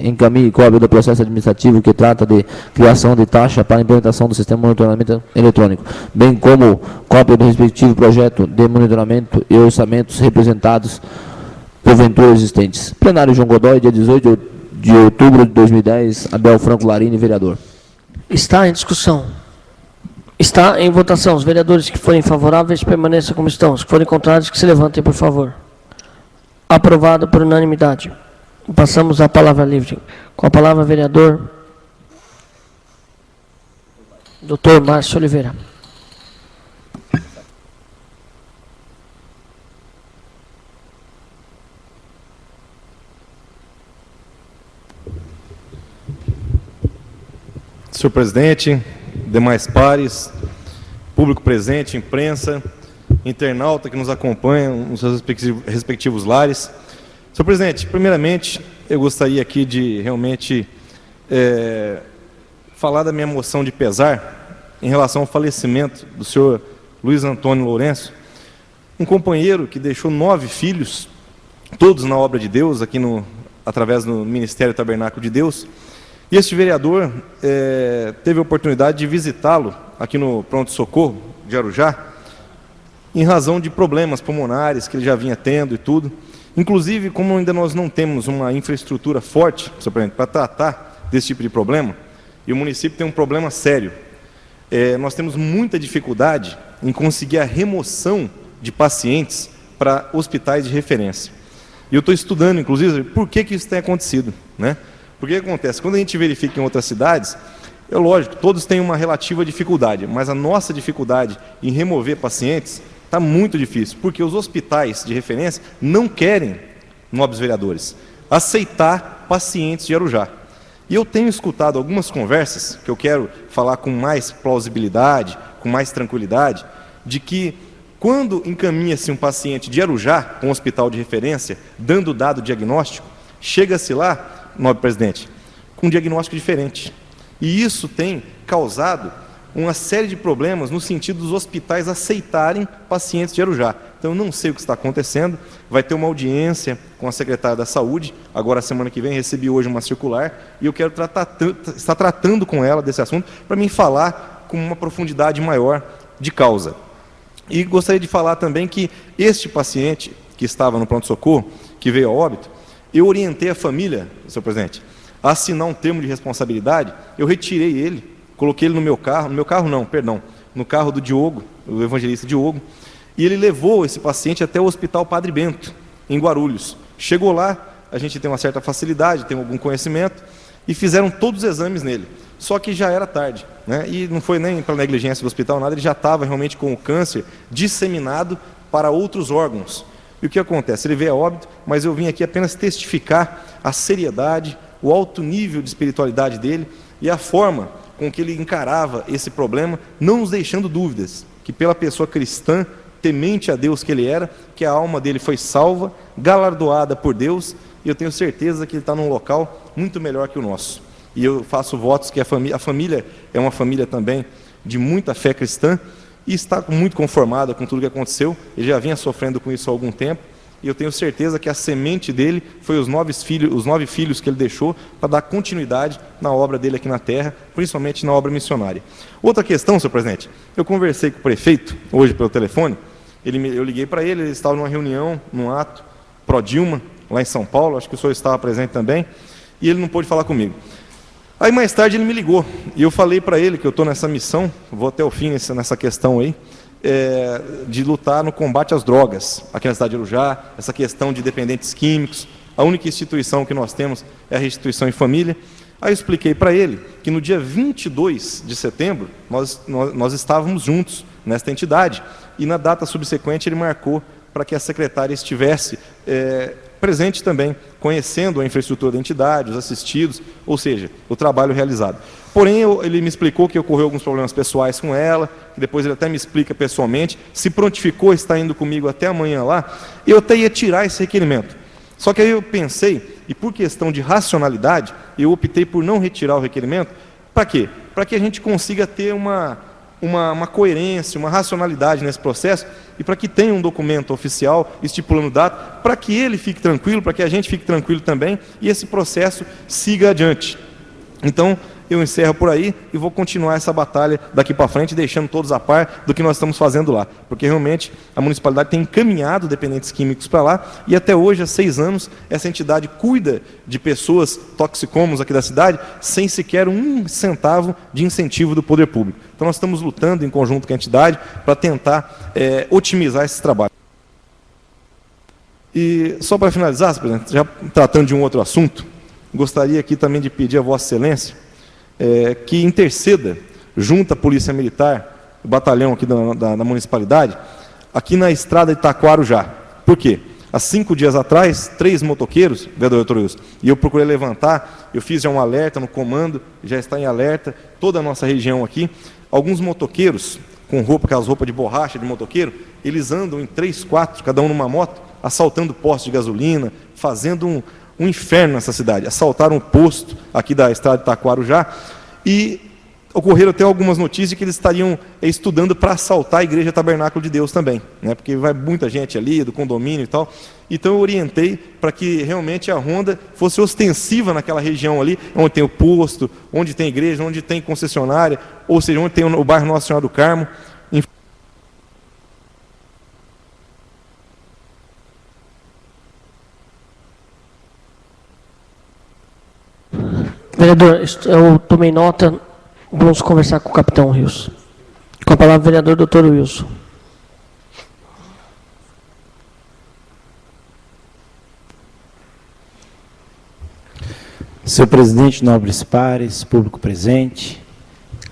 encaminhe cópia do processo administrativo que trata de criação de taxa para a implementação do sistema de monitoramento eletrônico, bem como cópia do respectivo projeto de monitoramento e orçamentos representados porventura existentes. Plenário João Godoy, dia 18 de outubro de 2010, Abel Franco Larini, vereador. Está em discussão. Está em votação. Os vereadores que forem favoráveis permaneçam como estão. Os que forem contrários, que se levantem, por favor. Aprovado por unanimidade. Passamos à palavra livre. Com a palavra, vereador Dr. Márcio Oliveira. Senhor presidente, demais pares, público presente, imprensa, internauta que nos acompanha nos seus respectivos lares. Senhor presidente, primeiramente, eu gostaria aqui de realmente falar da minha moção de pesar em relação ao falecimento do senhor Luiz Antônio Lourenço, um companheiro que deixou 9 filhos, todos na obra de Deus, aqui através do Ministério Tabernáculo de Deus. E este vereador teve a oportunidade de visitá-lo aqui no pronto-socorro de Arujá, em razão de problemas pulmonares que ele já vinha tendo e tudo. Inclusive, como ainda nós não temos uma infraestrutura forte, senhor presidente, para tratar desse tipo de problema, e o município tem um problema sério, nós temos muita dificuldade em conseguir a remoção de pacientes para hospitais de referência. E eu estou estudando, inclusive, por que isso tem acontecido, né? Porque o que acontece? Quando a gente verifica em outras cidades, é lógico, todos têm uma relativa dificuldade, mas a nossa dificuldade em remover pacientes está muito difícil, porque os hospitais de referência não querem, nobres vereadores, aceitar pacientes de Arujá. E eu tenho escutado algumas conversas, que eu quero falar com mais plausibilidade, com mais tranquilidade, de que quando encaminha-se um paciente de Arujá com um hospital de referência, dando dado diagnóstico, chega-se lá, nobre presidente, com um diagnóstico diferente. E isso tem causado uma série de problemas no sentido dos hospitais aceitarem pacientes de Arujá. Então, eu não sei o que está acontecendo, vai ter uma audiência com a secretária da Saúde, agora, semana que vem, recebi hoje uma circular, e eu quero estar tratando com ela desse assunto, para mim falar com uma profundidade maior de causa. E gostaria de falar também que este paciente que estava no pronto-socorro, que veio a óbito, eu orientei a família, senhor presidente, a assinar um termo de responsabilidade. Eu retirei ele, coloquei ele no meu carro não, perdão, no carro do Diogo, o evangelista Diogo, e ele levou esse paciente até o Hospital Padre Bento, em Guarulhos. Chegou lá, a gente tem uma certa facilidade, tem algum conhecimento, e fizeram todos os exames nele. Só que já era tarde, né? E não foi nem pela negligência do hospital, nada, ele já estava realmente com o câncer disseminado para outros órgãos. E o que acontece? Ele veio a óbito, mas eu vim aqui apenas testificar a seriedade, o alto nível de espiritualidade dele e a forma com que ele encarava esse problema, não nos deixando dúvidas, que pela pessoa cristã, temente a Deus que ele era, que a alma dele foi salva, galardoada por Deus, e eu tenho certeza que ele está num local muito melhor que o nosso. E eu faço votos que a família é uma família também de muita fé cristã e está muito conformada com tudo que aconteceu. Ele já vinha sofrendo com isso há algum tempo. E eu tenho certeza que a semente dele foi os 9 filhos que ele deixou para dar continuidade na obra dele aqui na terra, principalmente na obra missionária. Outra questão, senhor presidente, eu conversei com o prefeito hoje pelo telefone, eu liguei para ele, ele estava numa reunião, num ato pró-Dilma, lá em São Paulo, acho que o senhor estava presente também, e ele não pôde falar comigo. Aí mais tarde ele me ligou, e eu falei para ele que eu estou nessa missão, vou até o fim nessa questão aí, de lutar no combate às drogas, aqui na cidade de Arujá, essa questão de dependentes químicos. A única instituição que nós temos é a Restituição em Família. Aí eu expliquei para ele que no dia 22 de setembro nós estávamos juntos nesta entidade, e na data subsequente ele marcou para que a secretária estivesse presente também, conhecendo a infraestrutura da entidade, os assistidos, ou seja, o trabalho realizado. Porém, ele me explicou que ocorreu alguns problemas pessoais com ela, que depois ele até me explica pessoalmente, se prontificou, está indo comigo até amanhã lá, eu até ia tirar esse requerimento. Só que aí eu pensei, e por questão de racionalidade, eu optei por não retirar o requerimento. Para quê? Para que a gente consiga ter uma coerência, uma racionalidade nesse processo, e para que tenha um documento oficial estipulando data, para que ele fique tranquilo, para que a gente fique tranquilo também, e esse processo siga adiante. Então, eu encerro por aí e vou continuar essa batalha daqui para frente, deixando todos a par do que nós estamos fazendo lá. Porque realmente a municipalidade tem encaminhado dependentes químicos para lá, e até hoje, há 6 anos, essa entidade cuida de pessoas toxicômanos aqui da cidade, sem sequer um centavo de incentivo do poder público. Então nós estamos lutando em conjunto com a entidade para tentar otimizar esse trabalho. E só para finalizar, presidente, já tratando de um outro assunto, gostaria aqui também de pedir a Vossa Excelência que interceda junto à Polícia Militar, o batalhão aqui da municipalidade, aqui na estrada de Itaquá-Arujá. Por quê? Há 5 dias atrás, 3 motoqueiros, vereador Wilson, e eu procurei levantar, eu fiz já um alerta no comando, já está em alerta, toda a nossa região aqui. Alguns motoqueiros, com aquelas roupas de borracha de motoqueiro, eles andam em 3, 4, cada um numa moto, assaltando postos de gasolina, fazendo um inferno nessa cidade. Assaltaram o posto aqui da estrada de Itaquá-Arujá, e ocorreram até algumas notícias que eles estariam estudando para assaltar a Igreja Tabernáculo de Deus também, né? Porque vai muita gente ali, do condomínio e tal. Então eu orientei para que realmente a ronda fosse ostensiva naquela região ali, onde tem o posto, onde tem igreja, onde tem concessionária, ou seja, onde tem o bairro Nossa Senhora do Carmo. Vereador, eu tomei nota, vamos conversar com o capitão Wilson. Com a palavra, vereador doutor Wilson. Senhor presidente, nobres pares, público presente,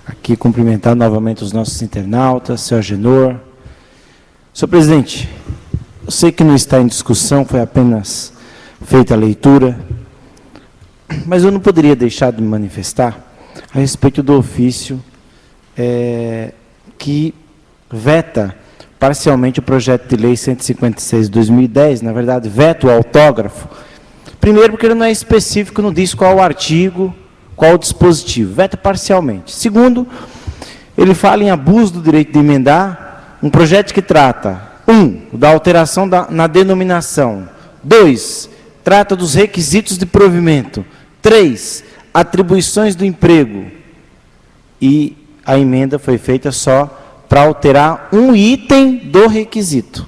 aqui cumprimentar novamente os nossos internautas, senhor Agenor. Senhor presidente, eu sei que não está em discussão, foi apenas feita a leitura, mas eu não poderia deixar de me manifestar a respeito do ofício que veta parcialmente o projeto de lei 156 de 2010, na verdade, veta o autógrafo. Primeiro, porque ele não é específico, não diz qual o artigo, qual o dispositivo, veta parcialmente. Segundo, ele fala em abuso do direito de emendar, um projeto que trata, 1, da alteração na denominação, 2, trata dos requisitos de provimento, 3, atribuições do emprego, e a emenda foi feita só para alterar um item do requisito.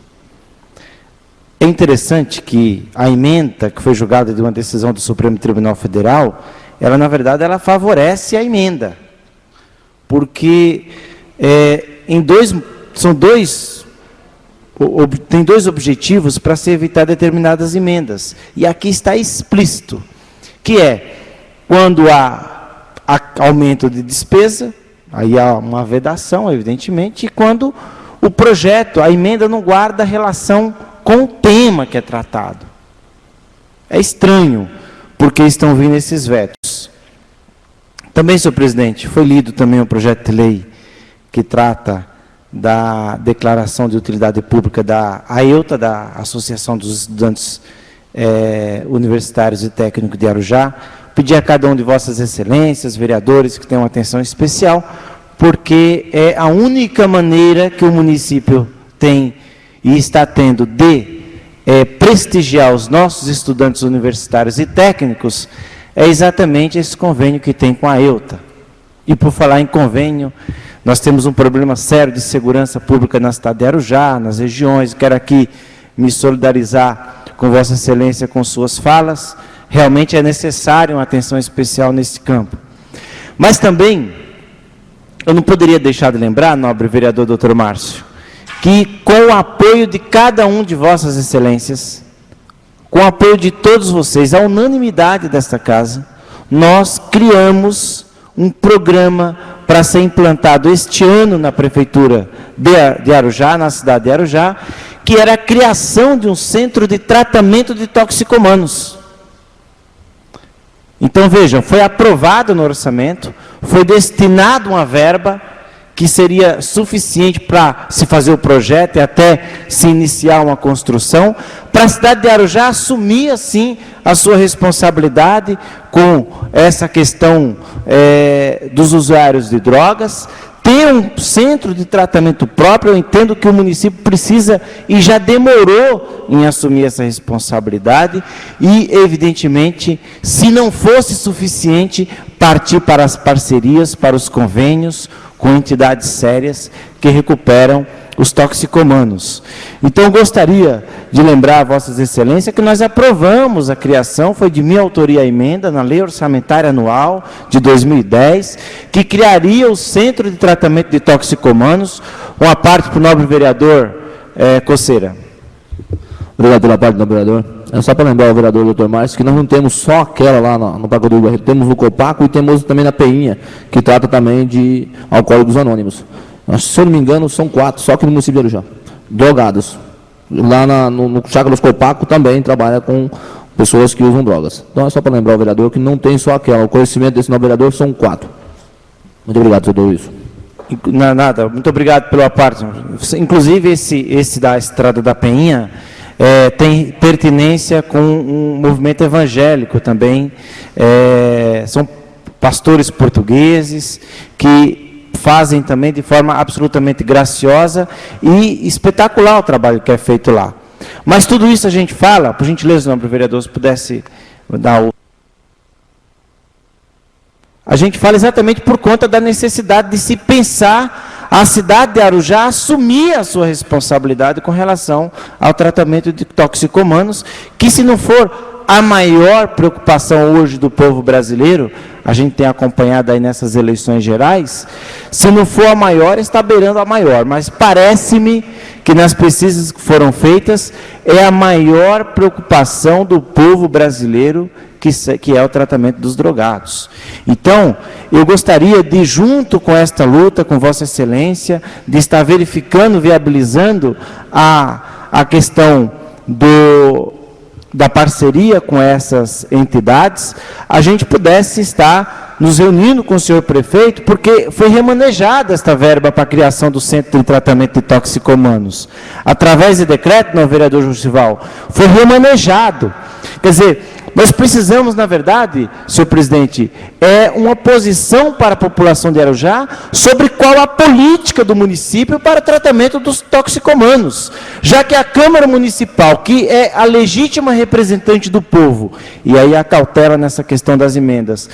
É interessante que a emenda, que foi julgada de uma decisão do Supremo Tribunal Federal, ela, na verdade, ela favorece a emenda, porque tem dois objetivos para se evitar determinadas emendas, e aqui está explícito, que é, quando há aumento de despesa, aí há uma vedação, evidentemente, e quando o projeto, a emenda não guarda relação com o tema que é tratado. É estranho, porque estão vindo esses vetos. Também, senhor presidente, foi lido também o projeto de lei que trata da declaração de utilidade pública da AEUTA, da Associação dos Estudantes Universitários e Técnicos de Arujá. O pedir a cada um de vossas excelências, vereadores, que tenham atenção especial, porque é a única maneira que o município tem e está tendo de prestigiar os nossos estudantes universitários e técnicos, é exatamente esse convênio que tem com a EUTA. E por falar em convênio, nós temos um problema sério de segurança pública na cidade de Arujá, nas regiões. Quero aqui me solidarizar com Vossa Excelência com suas falas. Realmente é necessário uma atenção especial nesse campo. Mas também, eu não poderia deixar de lembrar, nobre vereador Dr. Márcio, que com o apoio de cada um de Vossas Excelências, com o apoio de todos vocês, a unanimidade desta casa, nós criamos um programa para ser implantado este ano na Prefeitura de Arujá, na cidade de Arujá, que era a criação de um centro de tratamento de toxicomanos. Então, vejam, foi aprovado no orçamento, foi destinado uma verba que seria suficiente para se fazer o projeto e até se iniciar uma construção, para a cidade de Arujá assumir, assim, a sua responsabilidade com essa questão dos usuários de drogas, ter um centro de tratamento próprio. Eu entendo que o município precisa e já demorou em assumir essa responsabilidade e, evidentemente, se não fosse suficiente, partir para as parcerias, para os convênios, com entidades sérias que recuperam os toxicomanos. Então, eu gostaria de lembrar a Vossas Excelências que nós aprovamos a criação, foi de minha autoria a emenda, na Lei Orçamentária Anual de 2010, que criaria o Centro de Tratamento de Toxicomanos, uma parte para o nobre vereador Coceira. Obrigado pela parte do vereador. É só para lembrar o vereador Dr. Márcio que nós não temos só aquela lá no Parque do Barreto, temos no Copaco e temos também na Peinha, que trata também de alcoólicos anônimos. Se eu não me engano, são 4, só que no município de Arujá. Drogados. Lá no Chácara dos Copaco também trabalha com pessoas que usam drogas. Então é só para lembrar o vereador que não tem só aquela. O conhecimento desse novo vereador são 4. Muito obrigado, senhor Luiz. Nada, muito obrigado pela parte. Inclusive, esse da Estrada da Peinha tem pertinência com um movimento evangélico também. São pastores portugueses que fazem também de forma absolutamente graciosa e espetacular o trabalho que é feito lá. Mas tudo isso a gente fala, por gentileza, nobre vereador, se pudesse dar o... A gente fala exatamente por conta da necessidade de se pensar a cidade de Arujá assumir a sua responsabilidade com relação ao tratamento de toxicomanos, que se não for a maior preocupação hoje do povo brasileiro, a gente tem acompanhado aí nessas eleições gerais, se não for a maior, está beirando a maior, mas parece-me que nas pesquisas que foram feitas, é a maior preocupação do povo brasileiro, que é o tratamento dos drogados. Então, eu gostaria de, junto com esta luta, com Vossa Excelência, de estar verificando, viabilizando a questão da parceria com essas entidades, a gente pudesse estar nos reunindo com o senhor prefeito, porque foi remanejada esta verba para a criação do Centro de Tratamento de Toxicomanos. Através de decreto, não, vereador Justival, foi remanejado. Quer dizer, nós precisamos, na verdade, senhor presidente, uma posição para a população de Arujá sobre qual a política do município para o tratamento dos toxicomanos, já que a Câmara Municipal, que é a legítima representante do povo, e aí a cautela nessa questão das emendas,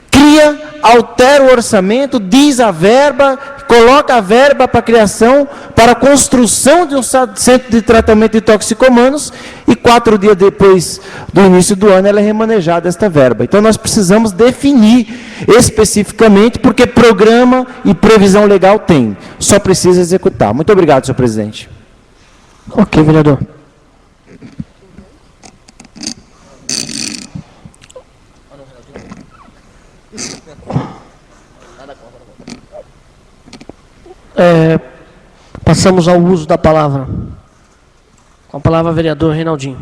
cria, altera o orçamento, diz a verba, coloca a verba para a criação, para a construção de um centro de tratamento de toxicomanos, e 4 dias depois do início do ano ela é remanejada esta verba. Então nós precisamos definir especificamente, porque programa e previsão legal tem, só precisa executar. Muito obrigado, senhor presidente. Ok, vereador. Passamos ao uso da palavra. Com a palavra, vereador Reinaldinho.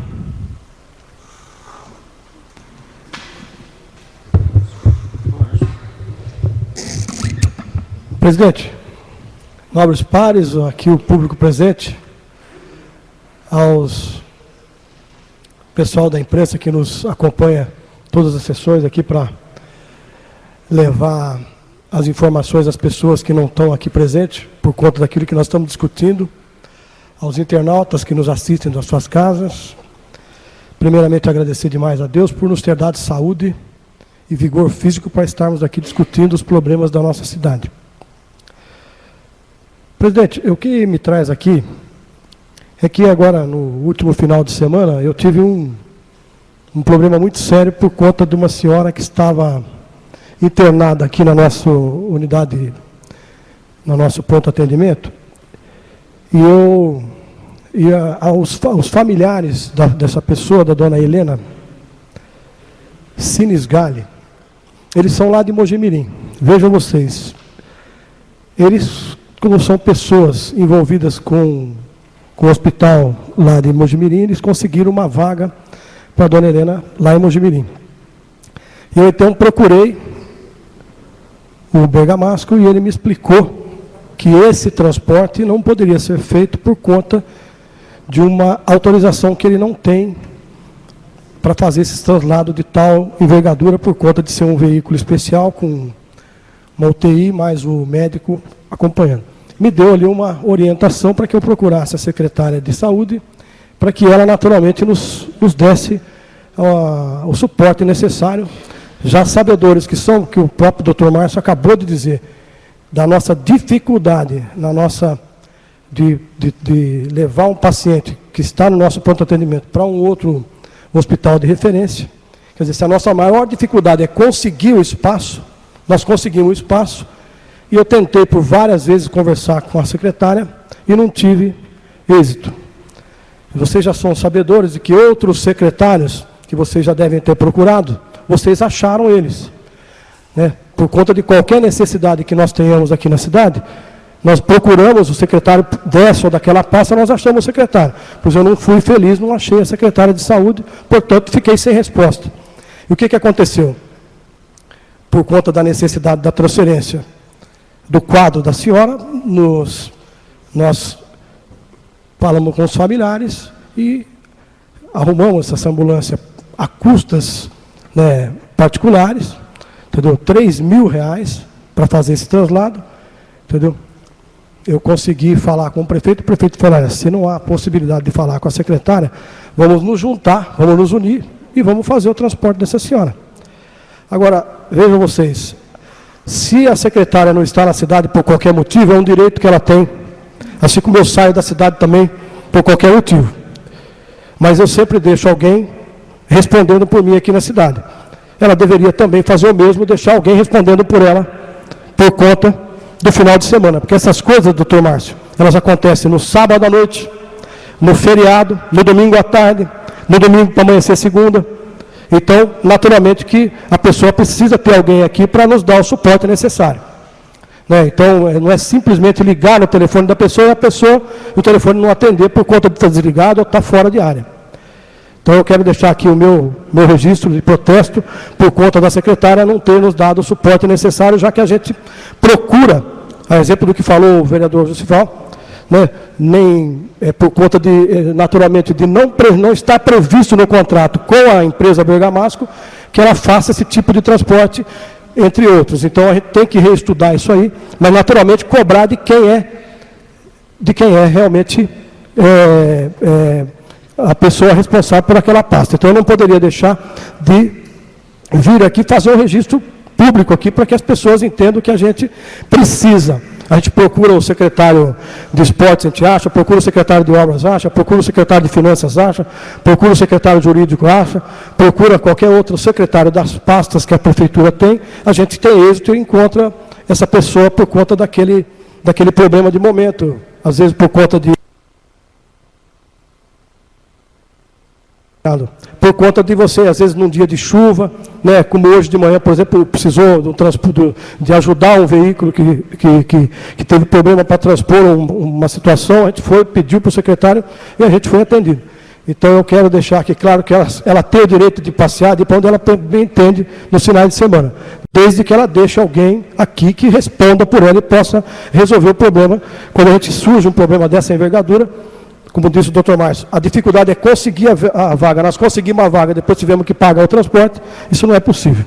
Presidente, nobres pares, aqui o público presente, aos pessoal da imprensa que nos acompanha todas as sessões aqui para levar as informações às pessoas que não estão aqui presentes, por conta daquilo que nós estamos discutindo, aos internautas que nos assistem das suas casas. Primeiramente, agradecer demais a Deus por nos ter dado saúde e vigor físico para estarmos aqui discutindo os problemas da nossa cidade. Presidente, o que me traz aqui é que agora, no último final de semana, eu tive um problema muito sério por conta de uma senhora que estava internada aqui na nossa unidade, no nosso pronto de atendimento, e os familiares dessa pessoa, da dona Helena Sinisgali, eles são lá de Mojimirim. Vejam vocês, eles, como são pessoas envolvidas com o hospital lá de Mojimirim, eles conseguiram uma vaga para a dona Helena lá em Mojimirim. E eu então procurei o Bergamasco e ele me explicou que esse transporte não poderia ser feito por conta de uma autorização que ele não tem para fazer esse traslado de tal envergadura, por conta de ser um veículo especial com uma UTI mais o médico acompanhando. Me deu ali uma orientação para que eu procurasse a secretária de saúde, para que ela naturalmente nos desse o suporte necessário, já sabedores que o próprio Dr. Márcio acabou de dizer, da nossa dificuldade, de levar um paciente que está no nosso pronto atendimento para um outro hospital de referência. Quer dizer, se a nossa maior dificuldade é conseguir o espaço, nós conseguimos o espaço, e eu tentei por várias vezes conversar com a secretária e não tive êxito. Vocês já são sabedores de que outros secretários, que vocês já devem ter procurado, vocês acharam eles, né? Por conta de qualquer necessidade que nós tenhamos aqui na cidade, nós procuramos o secretário dessa ou daquela pasta, nós achamos o secretário. Pois eu não fui feliz, não achei a secretária de saúde, portanto, fiquei sem resposta. E o que aconteceu? Por conta da necessidade da transferência do quadro da senhora, nós falamos com os familiares e arrumamos essa ambulância a custas, né, particulares, entendeu? R$3.000 para fazer esse traslado, entendeu? Eu consegui falar com o prefeito falou, olha, se não há possibilidade de falar com a secretária, vamos nos juntar, vamos nos unir e vamos fazer o transporte dessa senhora. Agora, vejam vocês, se a secretária não está na cidade por qualquer motivo, é um direito que ela tem, assim como eu saio da cidade também por qualquer motivo. Mas eu sempre deixo alguém respondendo por mim aqui na cidade. Ela deveria também fazer o mesmo, deixar alguém respondendo por ela, por conta do final de semana. Porque essas coisas, doutor Márcio, elas acontecem no sábado à noite, no feriado, no domingo à tarde, no domingo para amanhecer segunda. Então, naturalmente que a pessoa precisa ter alguém aqui para nos dar o suporte necessário. Né? Então, não é simplesmente ligar no telefone da pessoa e o telefone não atender por conta de estar desligado ou estar fora de área. Então, eu quero deixar aqui o meu registro de protesto por conta da secretária não ter nos dado o suporte necessário, já que a gente procura, a exemplo do que falou o vereador Jussival, né, nem por conta de, naturalmente, de não estar previsto no contrato com a empresa Bergamasco, que ela faça esse tipo de transporte, entre outros. Então, a gente tem que reestudar isso aí, mas, naturalmente, cobrar de quem é realmente a pessoa responsável por aquela pasta. Então, eu não poderia deixar de vir aqui fazer um registro público aqui, para que as pessoas entendam que a gente precisa. A gente procura o secretário de esportes, a gente acha, procura o secretário de obras, acha, procura o secretário de finanças, acha, procura o secretário jurídico, acha, procura qualquer outro secretário das pastas que a prefeitura tem, a gente tem êxito e encontra essa pessoa por conta daquele problema de momento, às vezes por conta de você, às vezes, num dia de chuva, né, como hoje de manhã, por exemplo, precisou de ajudar um veículo que teve problema para transpor uma situação, a gente pediu para o secretário e a gente foi atendido. Então, eu quero deixar aqui claro que ela tem o direito de passear, de para onde ela bem entende nos finais de semana, desde que ela deixe alguém aqui que responda por ela e possa resolver o problema. Quando a gente surge um problema dessa envergadura, como disse o doutor Márcio, a dificuldade é conseguir a vaga. Nós conseguimos a vaga, depois tivemos que pagar o transporte, isso não é possível.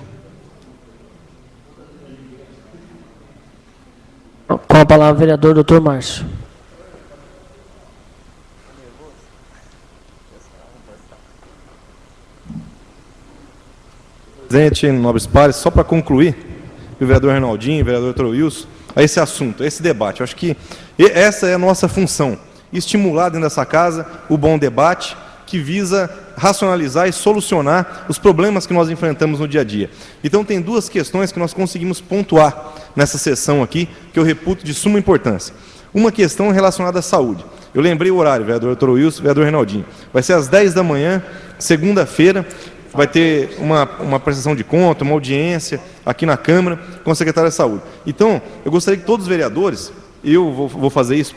Com a palavra, o vereador doutor Márcio. Presidente, nobres pares, só para concluir, o vereador Reinaldinho, o vereador Dr. Wilson, a esse assunto, a esse debate. Eu acho que essa é a nossa função, estimular dentro dessa casa o bom debate que visa racionalizar e solucionar os problemas que nós enfrentamos no dia a dia. Então, tem duas questões que nós conseguimos pontuar nessa sessão aqui, que eu reputo de suma importância. Uma questão relacionada à saúde. Eu lembrei o horário, vereador Dr. Wilson, vereador Reinaldinho. Vai ser às 10 da manhã, segunda-feira, vai ter uma prestação de conta, uma audiência aqui na Câmara com o secretário de Saúde. Então, eu gostaria que todos os vereadores, eu vou fazer isso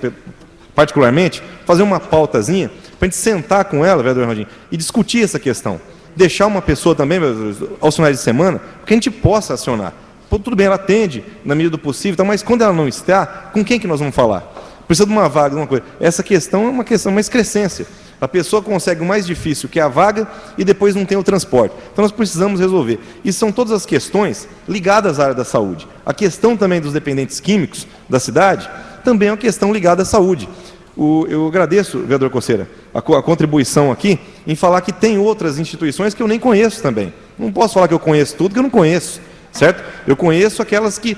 particularmente, fazer uma pautazinha para a gente sentar com ela, vereador Reinaldinho, e discutir essa questão. Deixar uma pessoa também, vereador, aos finais de semana, para que a gente possa acionar. Pô, tudo bem, ela atende na medida do possível, mas quando ela não está, com quem que nós vamos falar? Precisa de uma vaga, de uma coisa. Essa questão é uma questão, uma excrescência. A pessoa consegue o mais difícil, que é a vaga, e depois não tem o transporte. Então, nós precisamos resolver. E são todas as questões ligadas à área da saúde. A questão também dos dependentes químicos da cidade também é uma questão ligada à saúde. Eu agradeço, vereador Coceira, a contribuição aqui em falar que tem outras instituições que eu nem conheço também. Não posso falar que eu conheço tudo, que eu não conheço, certo? Eu conheço aquelas que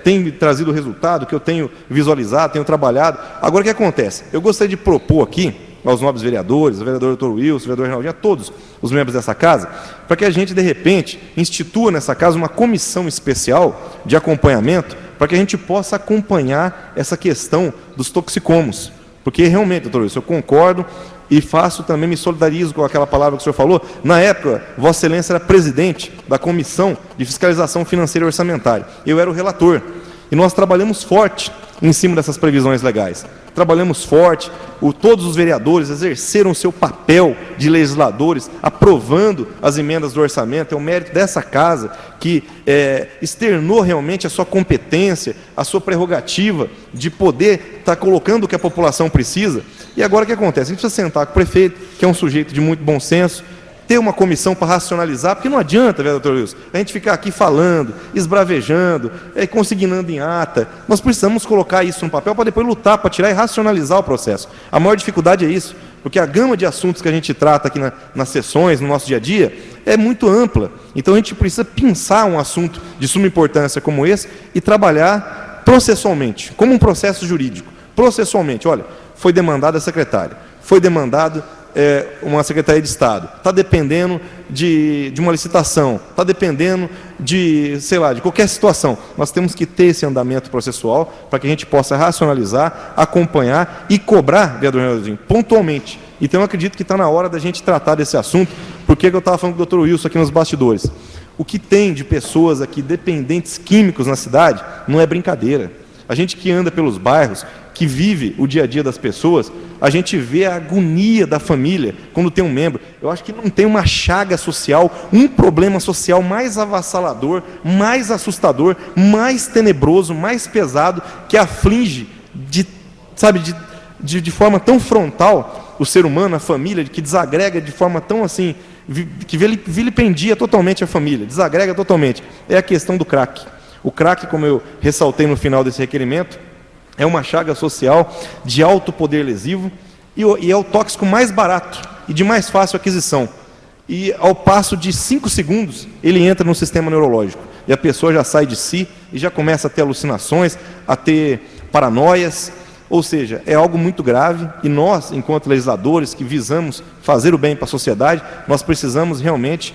têm trazido resultado, que eu tenho visualizado, tenho trabalhado. Agora, o que acontece? Eu gostaria de propor aqui, aos nobres vereadores, ao vereador Dr. Wilson, ao vereador Reinaldinho, a todos os membros dessa casa, para que a gente, de repente, institua nessa casa uma comissão especial de acompanhamento, para que a gente possa acompanhar essa questão dos toxicomos. Porque, realmente, doutor Wilson, eu concordo e faço também, me solidarizo com aquela palavra que o senhor falou. Na época, Vossa Excelência era presidente da Comissão de Fiscalização Financeira e Orçamentária. Eu era o relator. E nós trabalhamos forte em cima dessas previsões legais. Trabalhamos forte, todos os vereadores exerceram o seu papel de legisladores, aprovando as emendas do orçamento. É o mérito dessa casa que externou realmente a sua competência, a sua prerrogativa de poder estar colocando o que a população precisa. E agora o que acontece? A gente precisa sentar com o prefeito, que é um sujeito de muito bom senso, ter uma comissão para racionalizar, porque não adianta, vereador Wilson, a gente ficar aqui falando, esbravejando, consignando em ata. Nós precisamos colocar isso no papel para depois lutar, para tirar e racionalizar o processo. A maior dificuldade é isso, porque a gama de assuntos que a gente trata aqui nas sessões, no nosso dia a dia, é muito ampla. Então a gente precisa pensar um assunto de suma importância como esse e trabalhar processualmente, como um processo jurídico. Processualmente, olha, foi demandada a secretária, foi demandado uma Secretaria de Estado, está dependendo de uma licitação, está dependendo de, sei lá, de qualquer situação. Nós temos que ter esse andamento processual para que a gente possa racionalizar, acompanhar e cobrar, vereador Reinaldinho, pontualmente. Então, eu acredito que está na hora da gente tratar desse assunto, porque eu estava falando com o Dr. Wilson aqui nos bastidores. O que tem de pessoas aqui dependentes químicos na cidade não é brincadeira. A gente que anda pelos bairros, que vive o dia a dia das pessoas, a gente vê a agonia da família quando tem um membro. Eu acho que não tem uma chaga social, um problema social mais avassalador, mais assustador, mais tenebroso, mais pesado, que aflige de forma tão frontal o ser humano, a família, que desagrega de forma tão assim, que vilipendia totalmente a família, desagrega totalmente. É a questão do crack. O crack, como eu ressaltei no final desse requerimento, é uma chaga social de alto poder lesivo e é o tóxico mais barato e de mais fácil aquisição. E ao passo de 5 segundos, ele entra no sistema neurológico. E a pessoa já sai de si e já começa a ter alucinações, a ter paranoias. Ou seja, é algo muito grave e nós, enquanto legisladores que visamos fazer o bem para a sociedade, nós precisamos realmente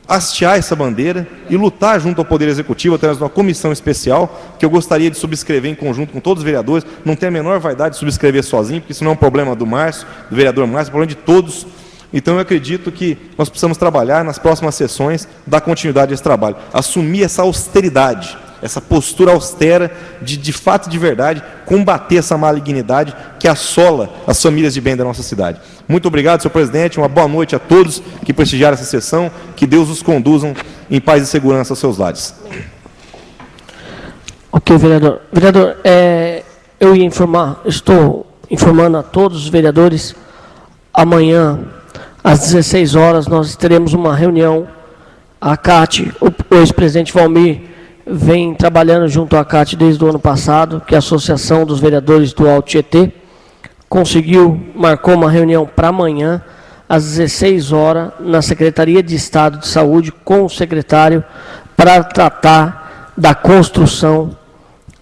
hastear essa bandeira e lutar junto ao Poder Executivo através de uma comissão especial que eu gostaria de subscrever em conjunto com todos os vereadores. Não tenho a menor vaidade de subscrever sozinho, porque isso não é um problema do Márcio, do vereador Márcio, é um problema de todos. Então eu acredito que nós precisamos trabalhar nas próximas sessões, dar continuidade a esse trabalho, assumir essa austeridade, essa postura austera de fato e de verdade, combater essa malignidade que assola as famílias de bem da nossa cidade. Muito obrigado, senhor presidente, uma boa noite a todos que prestigiaram essa sessão, que Deus os conduzam em paz e segurança aos seus lares. Ok, vereador. Vereador, eu ia informar, estou informando a todos os vereadores, amanhã, às 16 horas, nós teremos uma reunião. A CAT, o ex-presidente Valmir, vem trabalhando junto à CAT desde o ano passado, que é a Associação dos Vereadores do Alto Tietê, marcou uma reunião para amanhã, às 16 horas, na Secretaria de Estado de Saúde, com o secretário, para tratar da construção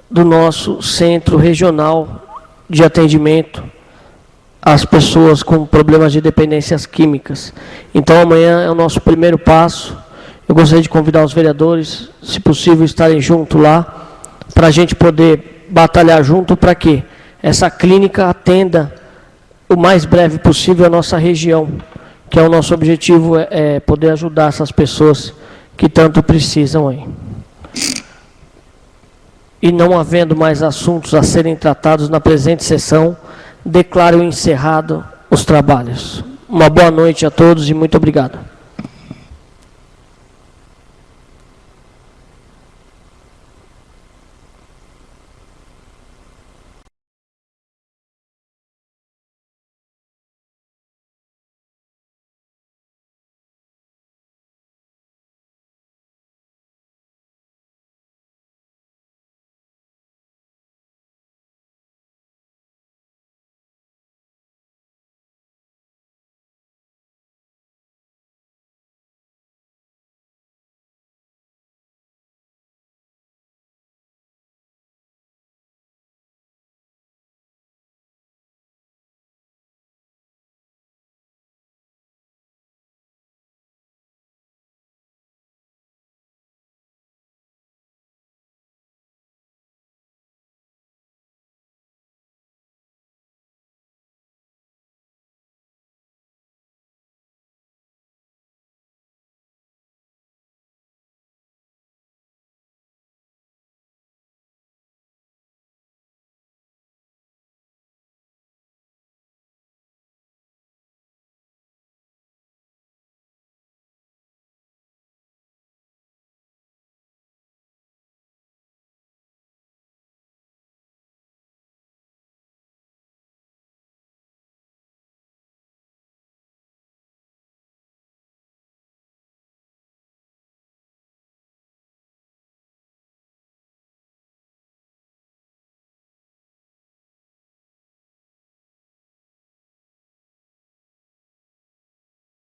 do nosso centro regional de atendimento às pessoas com problemas de dependências químicas. Então, amanhã é o nosso primeiro passo. Eu gostaria de convidar os vereadores, se possível, estarem junto lá, para a gente poder batalhar junto para que essa clínica atenda o mais breve possível a nossa região, que é o nosso objetivo, é poder ajudar essas pessoas que tanto precisam aí. E não havendo mais assuntos a serem tratados na presente sessão, declaro encerrado os trabalhos. Uma boa noite a todos e muito obrigado.